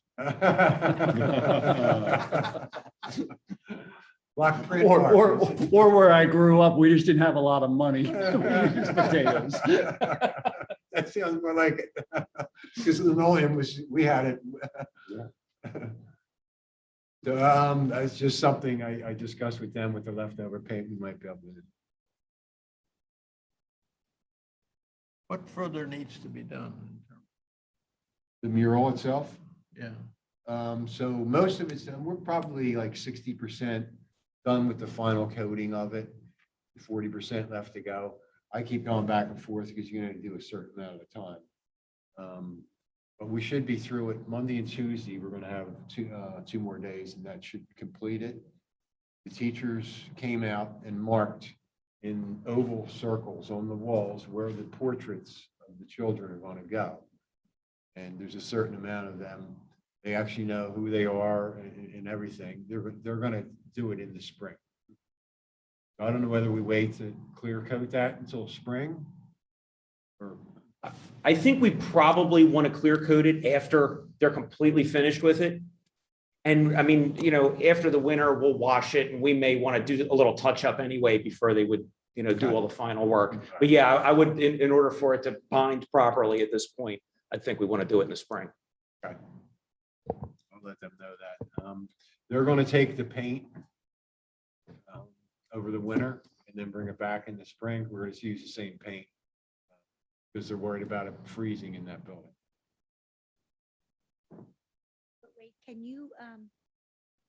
[SPEAKER 1] Block print
[SPEAKER 2] Or
[SPEAKER 1] markers.
[SPEAKER 2] where I grew up, we just didn't have a lot of money. We used potatoes.
[SPEAKER 1] That sounds more like it. Because linoleum was, we had it. So, that's just something I discussed with them with the leftover paint we might be able to do.
[SPEAKER 4] What further needs to be done?
[SPEAKER 1] The mural itself.
[SPEAKER 4] Yeah.
[SPEAKER 1] So most of it's done. We're probably like 60% done with the final coating of it. 40% left to go. I keep going back and forth because you're going to do a certain amount at a time. But we should be through it Monday and Tuesday. We're going to have two more days, and that should complete it. The teachers came out and marked in oval circles on the walls where the portraits of the children are going to go. And there's a certain amount of them. They actually know who they are and everything. They're going to do it in the spring. I don't know whether we wait to clear coat that until spring or.
[SPEAKER 5] I think we probably want to clear coat it after they're completely finished with it. And I mean, after the winter, we'll wash it and we may want to do a little touch up anyway before they would, do all the final work. But yeah, I would, in order for it to bind properly at this point, I think we want to do it in the spring.
[SPEAKER 1] Okay. I'll let them know that. They're going to take the paint over the winter and then bring it back in the spring. We're going to use the same paint because they're worried about it freezing in that building.
[SPEAKER 8] Wait, can you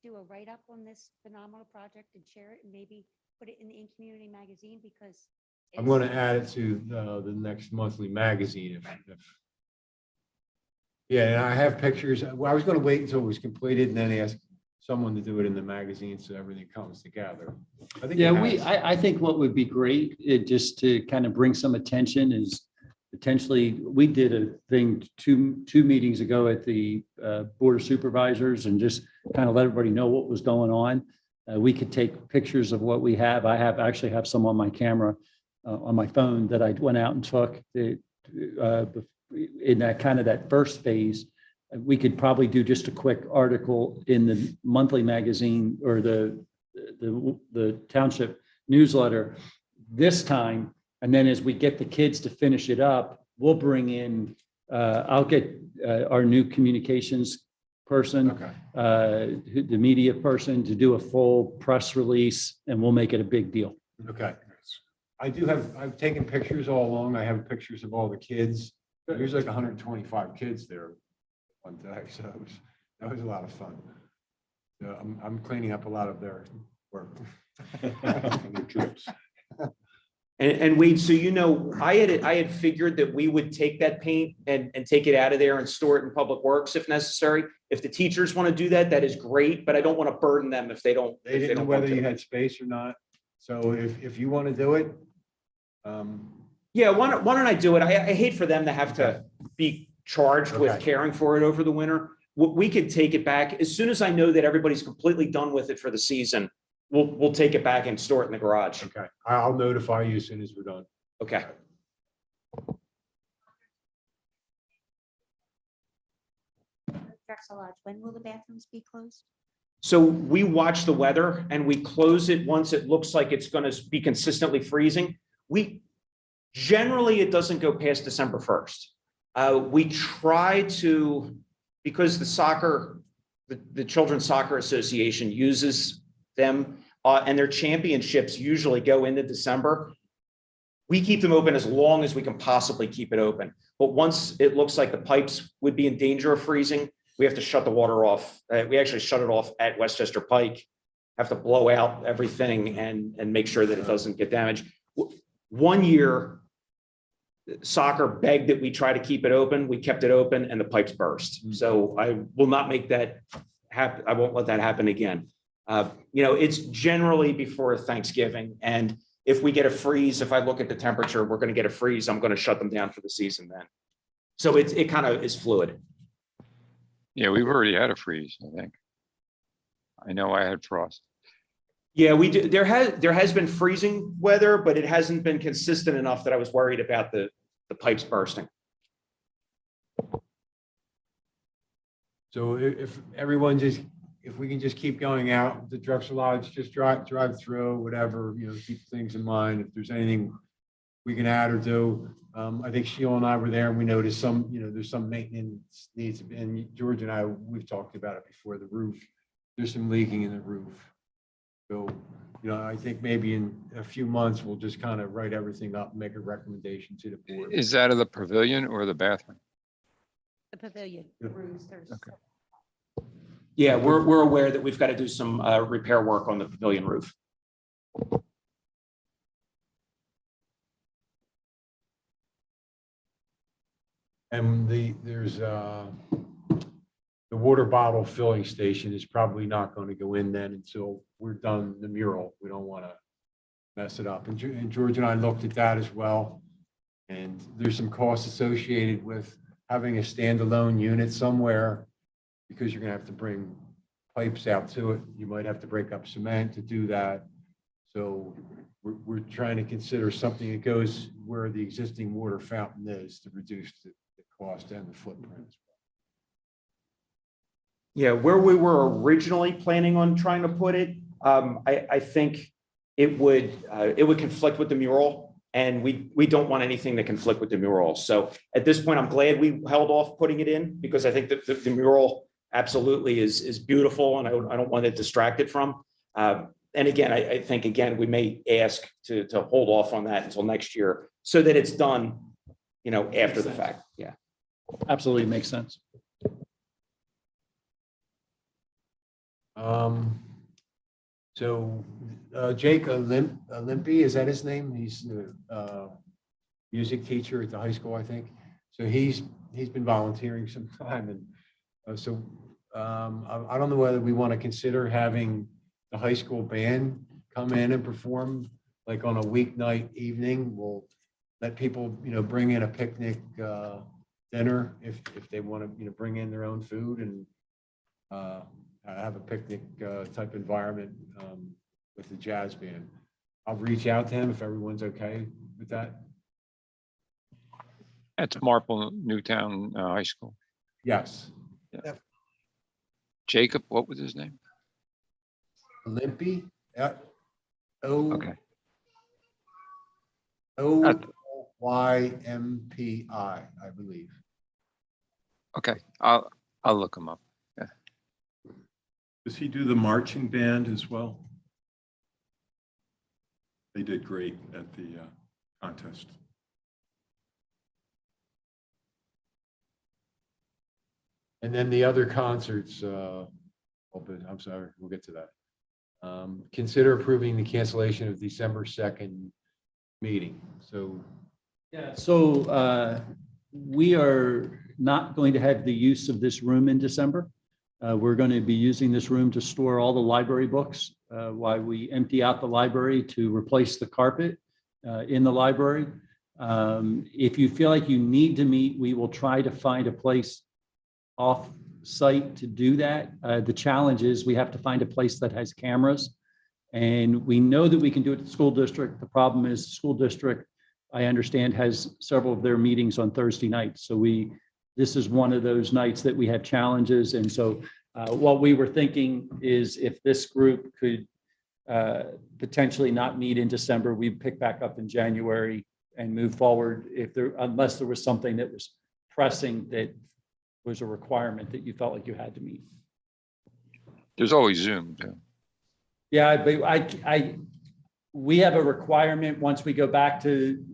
[SPEAKER 8] do a write-up on this phenomenal project and share it and maybe put it in the community magazine because
[SPEAKER 1] I'm going to add it to the next monthly magazine. Yeah, and I have pictures. Well, I was going to wait until it was completed and then ask someone to do it in the magazine so everything comes together. I think
[SPEAKER 2] Yeah,
[SPEAKER 1] it has.
[SPEAKER 2] I think what would be great, just to kind of bring some attention is potentially, we did a thing two meetings ago at the Board of Supervisors and just kind of let everybody know what was going on. We could take pictures of what we have. I actually have some on my camera, on my phone that I went out and took in that kind of that first phase. We could probably do just a quick article in the monthly magazine or the township newsletter this time. And then as we get the kids to finish it up, we'll bring in, I'll get our new communications person,
[SPEAKER 1] Okay.
[SPEAKER 2] the media person to do a full press release, and we'll make it a big deal.
[SPEAKER 1] Okay. I've taken pictures all along. I have pictures of all the kids. There's like 125 kids there one day, so that was a lot of fun. I'm cleaning up a lot of their work.
[SPEAKER 6] Their trips.
[SPEAKER 5] And Wade, so I had figured that we would take that paint and take it out of there and store it in Public Works if necessary. If the teachers want to do that, that is great, but I don't want to burden them if they don't.
[SPEAKER 1] They didn't know whether you had space or not. So if you want to do it.
[SPEAKER 5] Yeah, why don't I do it? I hate for them to have to be charged with
[SPEAKER 1] Okay.
[SPEAKER 5] caring for it over the winter. We could take it back as soon as I know that everybody's completely done with it for the season. We'll take it back and store it in the garage.
[SPEAKER 1] Okay, I'll notify you as soon as we're done.
[SPEAKER 5] Okay.
[SPEAKER 8] Drexel Lodge, when will the bathrooms be closed?
[SPEAKER 5] So we watch the weather and we close it once it looks like it's going to be consistently freezing. Generally, it doesn't go past December 1st. We try to, because the Children's Soccer Association uses them and their championships usually go into December. We keep them open as long as we can possibly keep it open. But once it looks like the pipes would be in danger of freezing, we have to shut the water off. We actually shut it off at Westchester Pike, have to blow out everything and make sure that it doesn't get damaged. One year, soccer begged that we try to keep it open. We kept it open and the pipes burst. So I will not make that happen. I won't let that happen again. It's generally before Thanksgiving. And if we get a freeze, if I look at the temperature, we're going to get a freeze. I'm going to shut them down for the season then. So it kind of is fluid.
[SPEAKER 3] Yeah, we've already had a freeze, I think. I know I had frost.
[SPEAKER 5] Yeah, we do. There has been freezing weather, but it hasn't been consistent enough that I was worried about the pipes bursting.
[SPEAKER 1] So if we can just keep going out the Drexel Lodge, just drive through, whatever, keep things in mind. If there's anything we can add or do. I think Sheila and I were there and we noticed there's some maintenance needs, and George and I, we've talked about it before, the roof, there's some leaking in the roof. So, I think maybe in a few months, we'll just kind of write everything up and make a recommendation to the board.
[SPEAKER 3] Is that of the pavilion or the bathroom?
[SPEAKER 8] The pavilion.
[SPEAKER 1] Yep.
[SPEAKER 3] Okay.
[SPEAKER 5] Yeah, we're aware that we've got to do some repair work on the pavilion roof.
[SPEAKER 1] And there's the water bottle filling station is probably not going to go in then until we're done the mural. We don't want to mess it up. And George and I looked at that as well. And there's some costs associated with having a standalone unit somewhere because you're going to have to bring pipes out to it. You might have to break up cement to do that. So we're trying to consider something that goes where the existing water fountain is to reduce the cost and the footprint.
[SPEAKER 5] Yeah, where we were originally planning on trying to put it, I think it would conflict with the mural, and we don't want anything to conflict with the mural. So at this point, I'm glad we held off putting it in, because I think that the mural absolutely is beautiful, and I don't want it distracted from. And again, I think, again, we may ask to hold off on that until next year, so that it's done, after the fact. Yeah.
[SPEAKER 2] Absolutely makes sense.
[SPEAKER 1] So Jake Olympi, is that his name? He's the music teacher at the high school, I think. So he's been volunteering some time, and I don't know whether we want to consider having the high school band come in and perform like on a weeknight evening. We'll let people, bring in a picnic dinner if they want to, bring in their own food and have a picnic type environment with the jazz band. I'll reach out to him if everyone's okay with that.
[SPEAKER 3] At Marple Newtown High School.
[SPEAKER 1] Yes.
[SPEAKER 3] Jacob, what was his name?
[SPEAKER 1] Olympi.
[SPEAKER 3] Okay.
[SPEAKER 1] Oympi, I believe.
[SPEAKER 3] Okay, I'll look him up.
[SPEAKER 6] Does he do the marching band as well? They did great at the contest.
[SPEAKER 1] And then the other concerts, I'm sorry, we'll get to that. Consider approving the cancellation of December 2nd meeting. So
[SPEAKER 2] Yeah, so we are not going to have the use of this room in December. We're going to be using this room to store all the library books while we empty out the library to replace the carpet in the library. If you feel like you need to meet, we will try to find a place off-site to do that. The challenge is we have to find a place that has cameras. And we know that we can do it at the school district. The problem is the school district, I understand, has several of their meetings on Thursday nights. So this is one of those nights that we have challenges. And so what we were thinking is if this group could potentially not meet in December, we pick back up in January and move forward unless there was something that was pressing that was a requirement that you felt like you had to meet.
[SPEAKER 3] There's always Zoom too.
[SPEAKER 2] Yeah, but we have a requirement once we go back to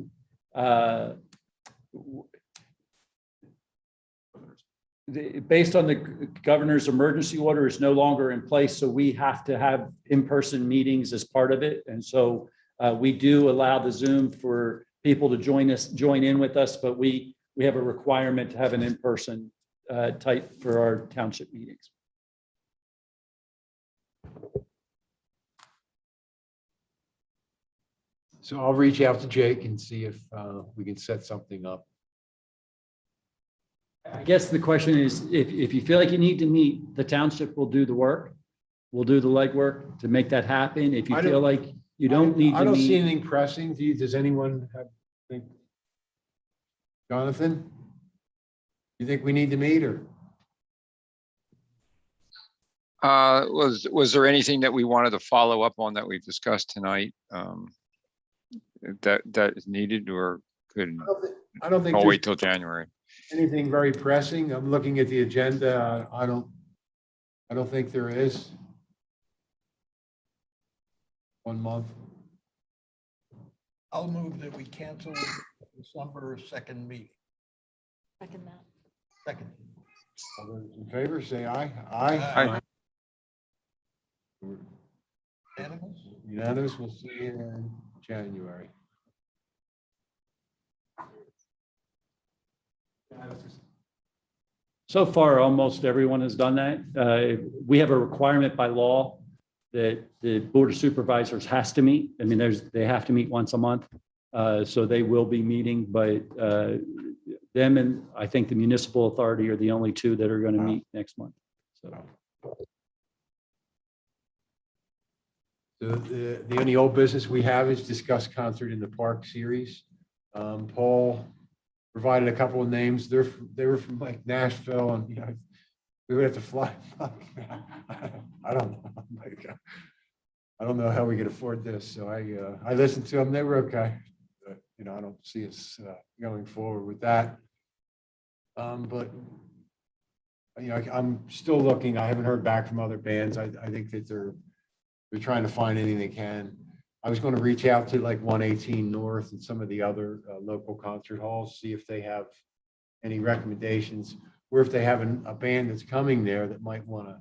[SPEAKER 2] based on the governor's emergency order is no longer in place. So we have to have in-person meetings as part of it. And so we do allow the Zoom for people to join in with us, but we have a requirement to have an in-person type for our township meetings.
[SPEAKER 1] So I'll reach out to Jake and see if we can set something up.
[SPEAKER 2] I guess the question is, if you feel like you need to meet, the township will do the work. We'll do the legwork to make that happen. If you feel like you don't need to meet.
[SPEAKER 1] I don't see anything pressing. Does anyone think? Jonathan? You think we need to meet or?
[SPEAKER 3] Was there anything that we wanted to follow up on that we've discussed tonight? That is needed, or could
[SPEAKER 1] I don't think
[SPEAKER 3] I'll
[SPEAKER 1] there's
[SPEAKER 3] wait till January.
[SPEAKER 1] anything very pressing. I'm looking at the agenda. I don't think there is. 1 month.
[SPEAKER 4] I'll move that we cancel December 2nd meeting.
[SPEAKER 7] Second that.
[SPEAKER 4] Second.
[SPEAKER 1] All those in favor, say aye.
[SPEAKER 3] Aye.
[SPEAKER 4] Animals?
[SPEAKER 1] Unanimous. We'll see you in January.
[SPEAKER 2] So far, almost everyone has done that. We have a requirement by law that the Board of Supervisors has to meet. I mean, they have to meet once a month. So they will be meeting, but them and I think the municipal authority are the only two that are going to meet next month. So.
[SPEAKER 1] The only old business we have is discuss concert in the park series. Paul provided a couple of names. They were from like Nashville, and We would have to fly. I don't know. Like, I don't know how we could afford this. So I listened to them. They were okay. But, you know, I don't see us going forward with that. But, you know, I'm still looking. I haven't heard back from other bands. I think that they're trying to find anything they can. I was going to reach out to like 118 North and some of the other local concert halls, see if they have any recommendations, or if they have a band that's coming there that might want to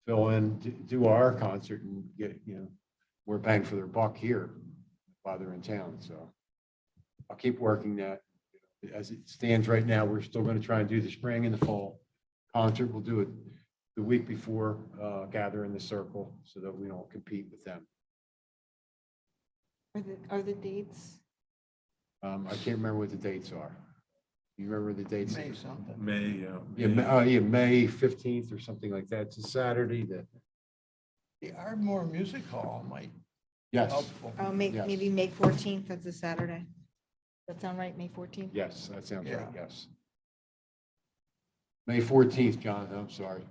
[SPEAKER 1] fill in, do our concert and get, you know, more bang for their buck here while they're in town. So I'll keep working that. As it stands right now, we're still going to try and do the spring and the fall concert. We'll do it the week before, Gather in the Circle, so that we don't compete with them.
[SPEAKER 7] Are the dates?
[SPEAKER 1] I can't remember what the dates are. You remember the dates?
[SPEAKER 4] May something.
[SPEAKER 6] May,
[SPEAKER 1] Yeah, May 15th or something like that. It's a Saturday that,
[SPEAKER 4] The Ardmore Music Hall might be
[SPEAKER 1] yes,
[SPEAKER 4] helpful.
[SPEAKER 7] Oh,
[SPEAKER 1] Yes.
[SPEAKER 7] maybe May 14th, that's a Saturday. That sound right, May 14th?
[SPEAKER 1] yes, that sounds right,
[SPEAKER 4] Yeah.
[SPEAKER 1] yes. May 14th, Jonathan, I'm sorry.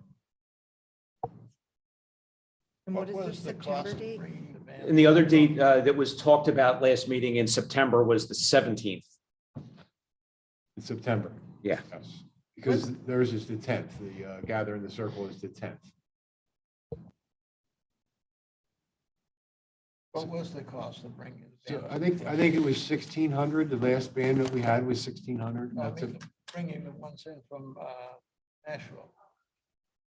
[SPEAKER 7] And what is the
[SPEAKER 4] was
[SPEAKER 7] September
[SPEAKER 4] cost of
[SPEAKER 7] date?
[SPEAKER 4] bringing the band?
[SPEAKER 5] And the other date that was talked about last meeting in September was the 17th.
[SPEAKER 1] In September.
[SPEAKER 5] Yeah.
[SPEAKER 1] Yes, because theirs is the 10th. The Gather in the Circle is the 10th.
[SPEAKER 4] What was the cost of bringing the
[SPEAKER 1] So
[SPEAKER 4] band?
[SPEAKER 1] I think it was 1,600. The last band that we had was 1,600.
[SPEAKER 4] No, I
[SPEAKER 1] That's a-
[SPEAKER 4] mean, bringing the ones in from Nashville.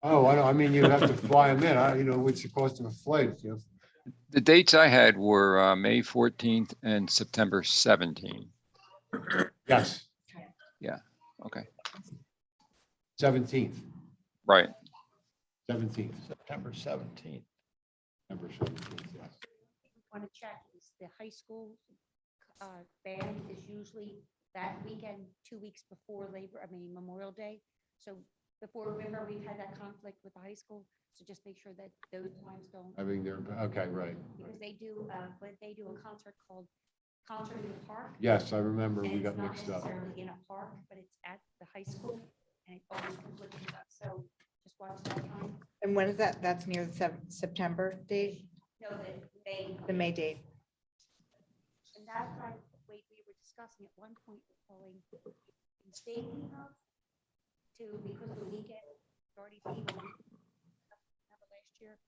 [SPEAKER 1] Oh, I know. I mean, you have to fly them in. You know, what's the cost of a flight? You know?
[SPEAKER 3] The dates I had were May 14th and September 17th.
[SPEAKER 1] Yes,
[SPEAKER 3] Okay,
[SPEAKER 1] 17th,
[SPEAKER 3] right.
[SPEAKER 1] 17th.
[SPEAKER 4] September 17th.
[SPEAKER 1] September 17th, yes.
[SPEAKER 8] Want to check is the high school band is usually that weekend, 2 weeks before Memorial Day. So before, remember, we've had that conflict with the high school. So just make sure that those times don't,
[SPEAKER 1] I mean, they're, okay, right.
[SPEAKER 8] because they do a concert called Concert in the Park.
[SPEAKER 1] Yes, I remember
[SPEAKER 8] And
[SPEAKER 1] we
[SPEAKER 8] it's
[SPEAKER 1] got
[SPEAKER 8] not
[SPEAKER 1] mixed up.
[SPEAKER 8] necessarily in a park, but it's at the high school, and it always conflicts with us. So just watch that time.
[SPEAKER 7] And when is that? That's near the September date,
[SPEAKER 8] No, that they,
[SPEAKER 7] the May date.
[SPEAKER 8] and that's why we were discussing at one point, we're calling in stadium hub to, because of the weekend, already seen a week, remember last year,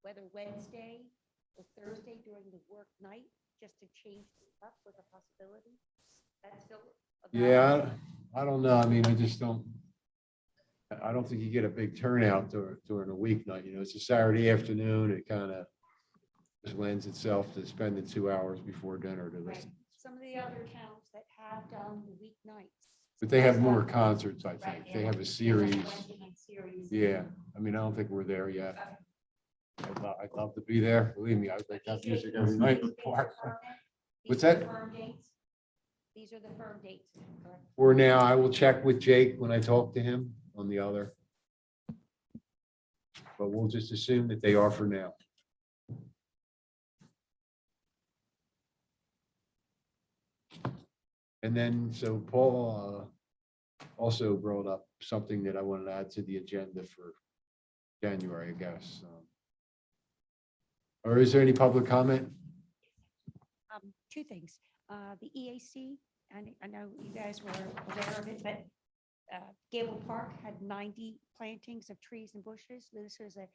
[SPEAKER 8] whether Wednesday or Thursday during the work night, just to change it up with a possibility. That's still.
[SPEAKER 1] Yeah, I don't know. I mean, I don't think you get a big turnout during a weeknight. You know, it's a Saturday afternoon. It kind of just lends itself to spending 2 hours before dinner to
[SPEAKER 8] Right.
[SPEAKER 1] listen.
[SPEAKER 8] Some of the other towns that have done the weeknights.
[SPEAKER 1] But they have more concerts, I
[SPEAKER 8] Right,
[SPEAKER 1] think. They have a
[SPEAKER 8] like
[SPEAKER 1] series.
[SPEAKER 8] Wednesday night series.
[SPEAKER 1] Yeah, I mean, I don't think we're there yet. I'd love to be there. Believe me, I'd like to have music every night in the park. What's that?
[SPEAKER 8] These are the firm dates, correct?
[SPEAKER 1] For now, I will check with Jake when I talk to him on the other. But we'll just assume that they are for now. And then, so Paul also brought up something that I wanted to add to the agenda for January, I guess. Or is there any public comment?
[SPEAKER 8] Two things. The EAC, and I know you guys were aware of it, but Gable Park had 90 plantings of trees and bushes. This is a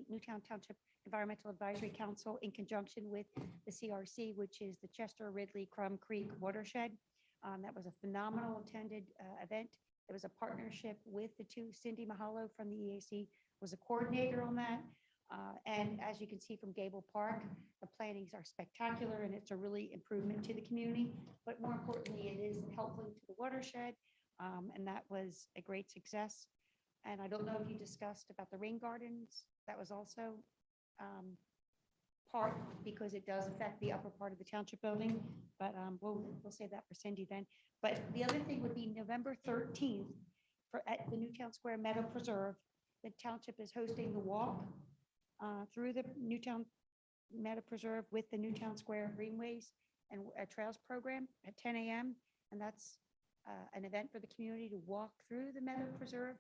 [SPEAKER 8] Newtown Township Environmental Advisory Council in conjunction with the CRC, which is the Chester Ridley Crum Creek Watershed. That was a phenomenal attended event. It was a partnership with the two. Cindy Mahalo from the EAC was a coordinator on that. And as you can see from Gable Park, the plantings are spectacular and it's a really improvement to the community. But more importantly, it is helpful to the watershed. And that was a great success. And I don't know if you discussed about the rain gardens. That was also part, because it does affect the upper part of the township building. But we'll save that for Cindy then. But the other thing would be November 13th at the Newtown Square Meadow Preserve. The township is hosting the walk through the Newtown Meadow Preserve with the Newtown Square Greenways and Trails program at 10 a.m. And that's an event for the community to walk through the Meadow Preserve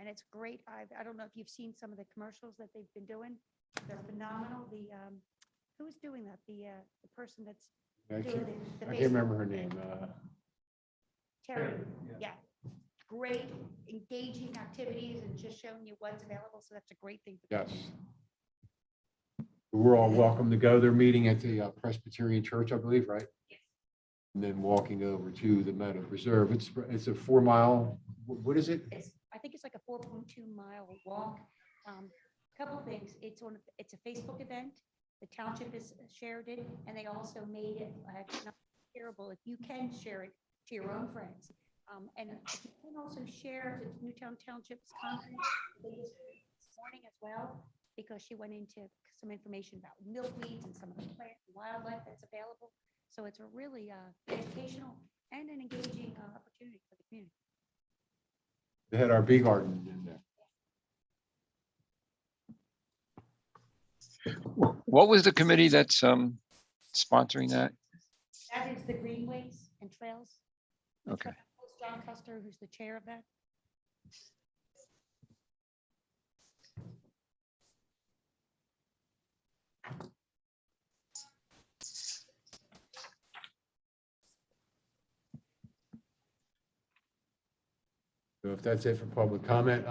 [SPEAKER 8] and it's great. I don't know if you've seen some of the commercials that they've been doing. They're phenomenal. Who's doing that? The person that's
[SPEAKER 1] I
[SPEAKER 8] doing
[SPEAKER 1] can't
[SPEAKER 8] the
[SPEAKER 1] I can't remember her name.
[SPEAKER 8] Terry, yeah. Great, engaging activities and just showing you what's available. So that's a great thing.
[SPEAKER 1] Yes. We're all welcome to go. They're meeting at the Presbyterian Church, I believe, right?
[SPEAKER 8] Yes.
[SPEAKER 1] And then walking over to the Meadow Preserve. It's a 4-mile, what is it?
[SPEAKER 8] I think it's like a 4.2-mile walk. Couple of things. It's a Facebook event. The township has shared it, and they also made it not shareable. If you can share it to your own friends. And if you can also share the Newtown Township's conference this morning as well, because she went into some information about milkweeds and some of the plant and wildlife that's available. So it's a really educational and an engaging opportunity for the community.
[SPEAKER 1] They had our bee garden in there.
[SPEAKER 3] What was the committee that's sponsoring that?
[SPEAKER 8] That is the Greenways and Trails.
[SPEAKER 3] Okay.
[SPEAKER 8] John Custer, who's the chair of that.
[SPEAKER 1] So if that's it for public comment,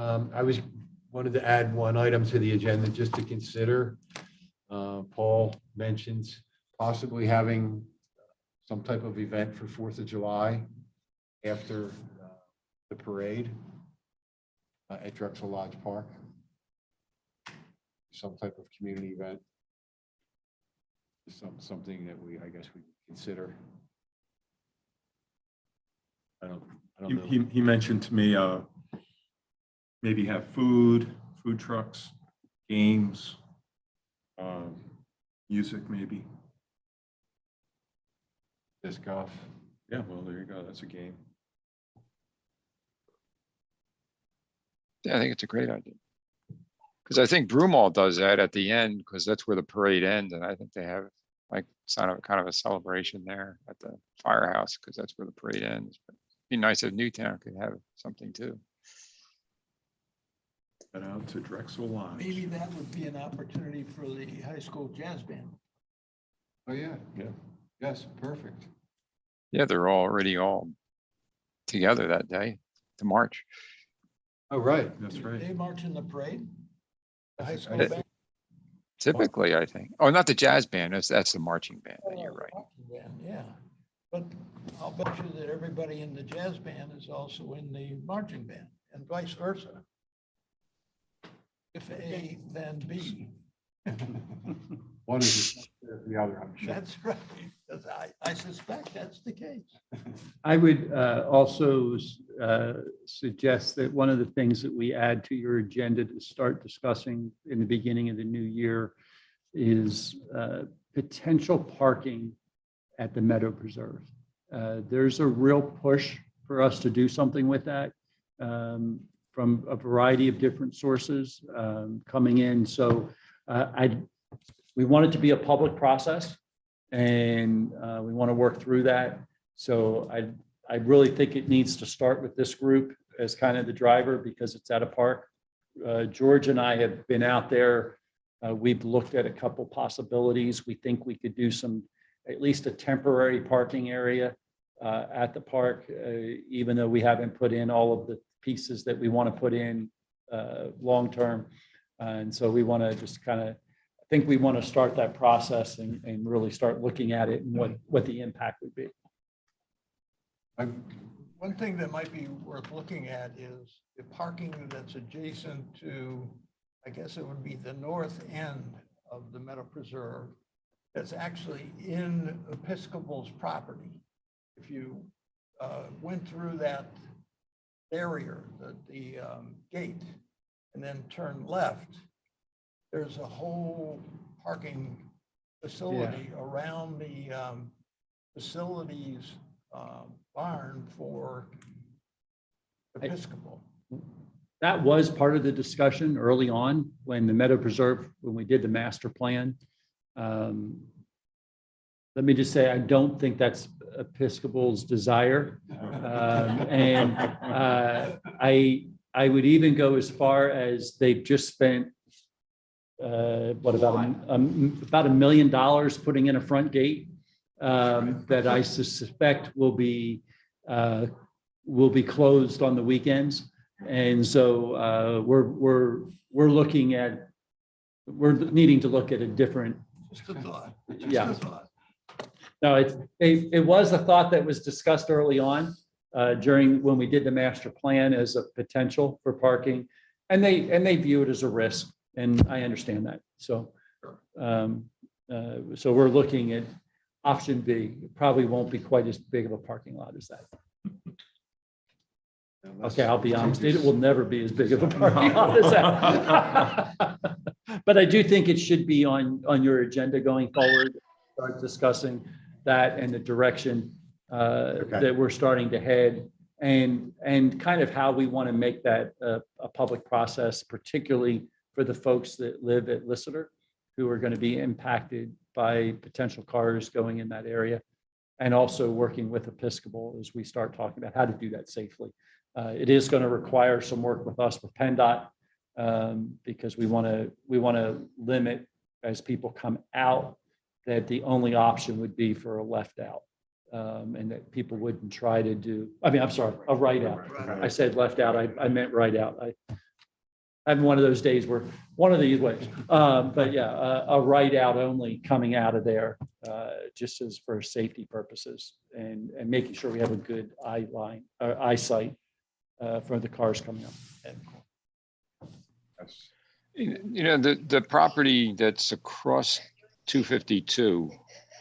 [SPEAKER 1] wanted to add one item to the agenda just to consider. Paul mentions possibly having some type of event for 4th of July after the parade at Drexel Lodge Park. Some type of community event. Something that I guess we consider. I don't know.
[SPEAKER 6] He mentioned to me, maybe have food trucks, games, music maybe.
[SPEAKER 1] Disc golf.
[SPEAKER 6] Yeah, well, there you go. That's a game.
[SPEAKER 3] Yeah, I think it's a great idea. Because I think Broomall does that at the end, because that's where the parade ends, and I think they have like kind of a celebration there at the firehouse, because that's where the parade ends. But it'd be nice if Newtown could have something too.
[SPEAKER 6] Head out to Drexel Lodge.
[SPEAKER 4] Maybe that would be an opportunity for the high school jazz band.
[SPEAKER 1] Oh, yeah.
[SPEAKER 6] Yeah.
[SPEAKER 1] Yes, perfect.
[SPEAKER 3] Yeah, they're already all together that day to march.
[SPEAKER 1] Oh, right.
[SPEAKER 6] That's
[SPEAKER 4] They
[SPEAKER 6] right.
[SPEAKER 4] march in the parade? The high school
[SPEAKER 1] I-
[SPEAKER 4] band?
[SPEAKER 3] Typically, I think. Oh, not the jazz band. That's the marching band. You're right.
[SPEAKER 4] Marching band, yeah. But I'll bet you that everybody in the jazz band is also in the marching band and vice versa. If A, then B.
[SPEAKER 1] One is the other, I'm sure.
[SPEAKER 4] That's right. 'Cause I suspect that's the case.
[SPEAKER 2] I would also suggest that one of the things that we add to your agenda to start discussing in the beginning of the new year is potential parking at the Meadow Preserve. There's a real push for us to do something with that from a variety of different sources coming in. So we want it to be a public process, and we want to work through that. So I really think it needs to start with this group as kind of the driver, because it's at a park. George and I have been out there. We've looked at a couple possibilities. We think we could do at least a temporary parking area at the park, even though we haven't put in all of the pieces that we want to put in long-term. And so we want to just I think we want to start that process and really start looking at it and what the impact would be.
[SPEAKER 4] One thing that might be worth looking at is the parking that's adjacent to, I guess it would be the north end of the Meadow Preserve, that's actually in Episcopal's property. If you went through that barrier, the gate, and then turned left, there's a whole parking facility around the facilities barn for Episcopal.
[SPEAKER 2] That was part of the discussion early on when the Meadow Preserve, when we did the master plan. Let me just say, I don't think that's Episcopal's desire. And I would even go as far as they've just spent, what, about $1 million putting in a front gate that I suspect will be closed on the weekends. And so we're looking at, we're needing to look at a different.
[SPEAKER 4] Just a thought.
[SPEAKER 2] Yeah.
[SPEAKER 4] Just a thought.
[SPEAKER 2] No, it was a thought that was discussed early on during, when we did the master plan as a potential for parking. And they view it as a risk, and I understand that. So, so we're looking at option B. It probably won't be quite as big of a parking lot as that. Okay, I'll be honest, it will never be as big of a parking lot as that. But I do think it should be on your agenda going forward, start discussing that and the direction that we're starting to head, and kind of how we want to make that a public process, particularly for the folks that live at Lissitor, who are going to be impacted by potential cars going in that area, and also working with Episcopal as we start talking about how to do that safely. It is going to require some work with us with PennDOT, because we want to limit, as people come out, that the only option would be for a left out, and that people wouldn't try to do, I mean, I'm sorry, a right out. I said left out, I meant right out. I'm having one of those days where one of these ways, but yeah, a right out only coming out of there, just as for safety purposes, and making sure we have a good eyesight for the cars coming up.
[SPEAKER 3] You know, the property that's across 252,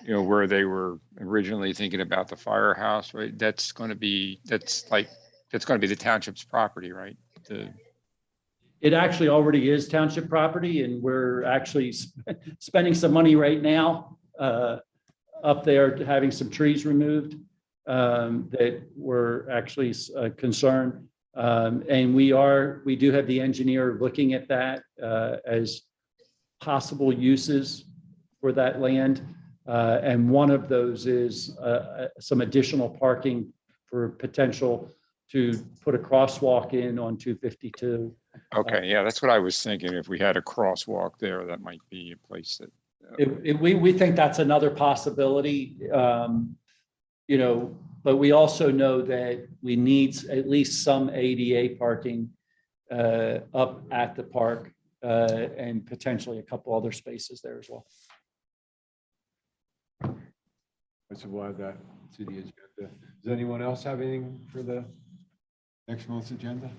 [SPEAKER 3] you know, where they were originally thinking about the firehouse, right? That's going to be the township's property, right?
[SPEAKER 2] It actually already is township property, and we're actually spending some money right now up there, having some trees removed that were actually concerned. And we do have the engineer looking at that as possible uses for that land. And one of those is some additional parking for potential to put a crosswalk in on 252.
[SPEAKER 3] Okay, yeah, that's what I was thinking. If we had a crosswalk there, that might be a place that.
[SPEAKER 2] We think that's another possibility, you know, but we also know that we need at least some ADA parking up at the park, and potentially a couple other spaces there as well.
[SPEAKER 1] So we'll add that to the agenda. Does anyone else have anything for the next month's agenda?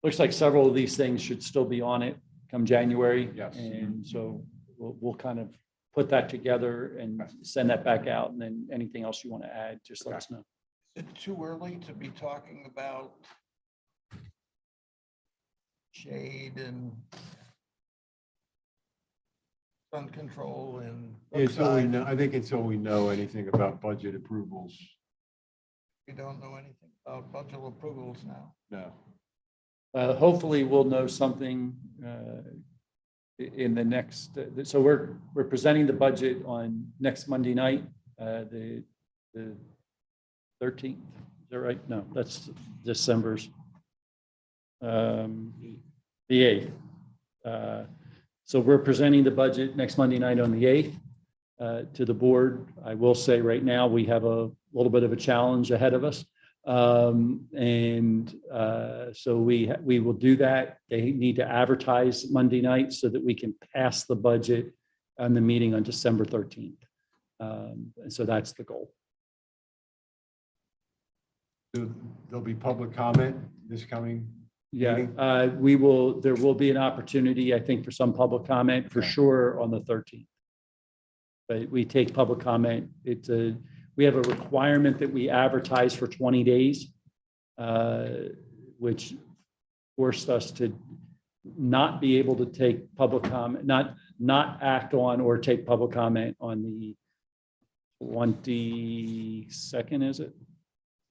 [SPEAKER 2] Looks like several of these things should still be on it come January.
[SPEAKER 1] Yes.
[SPEAKER 2] And so we'll kind of put that together and send that back out. And then anything else you want to add, just let us know.
[SPEAKER 4] Is it too early to be talking about shade and sun control and
[SPEAKER 1] Until we
[SPEAKER 4] Brookside?
[SPEAKER 1] know, I think until we know anything about budget approvals,
[SPEAKER 4] We don't know anything about budget approvals now.
[SPEAKER 1] no.
[SPEAKER 2] Hopefully we'll know something in the next, so we're presenting the budget on next Monday night, the 13th. Is that right? No, that's December's. The 8th. So we're presenting the budget next Monday night on the 8th to the board. I will say right now, we have a little bit of a challenge ahead of us. So we will do that. They need to advertise Monday night so that we can pass the budget on the meeting on December 13th. And so that's the goal.
[SPEAKER 1] There'll be public comment this coming.
[SPEAKER 2] Yeah,
[SPEAKER 1] meeting?
[SPEAKER 2] there will be an opportunity, I think, for some public comment for sure on the 13th. But we take public comment. We have a requirement that we advertise for 20 days, which forced us to not be able to take public comment, not act on or take public comment on the 22nd, is it?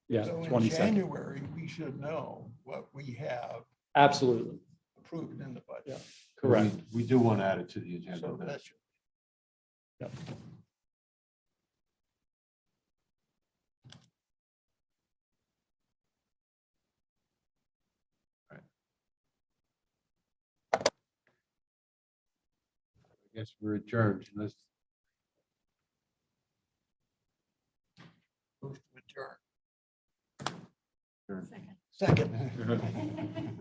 [SPEAKER 2] Yeah,
[SPEAKER 4] So in
[SPEAKER 2] 22nd.
[SPEAKER 4] January, we should know what we have
[SPEAKER 2] Absolutely,
[SPEAKER 4] approved in the budget.
[SPEAKER 2] correct.
[SPEAKER 1] We do want to add it to the agenda.
[SPEAKER 4] So that should.
[SPEAKER 2] Yep.
[SPEAKER 1] Yes, we're adjourned. Let's
[SPEAKER 4] Move to adjourn.
[SPEAKER 1] adjourn.
[SPEAKER 4] Second.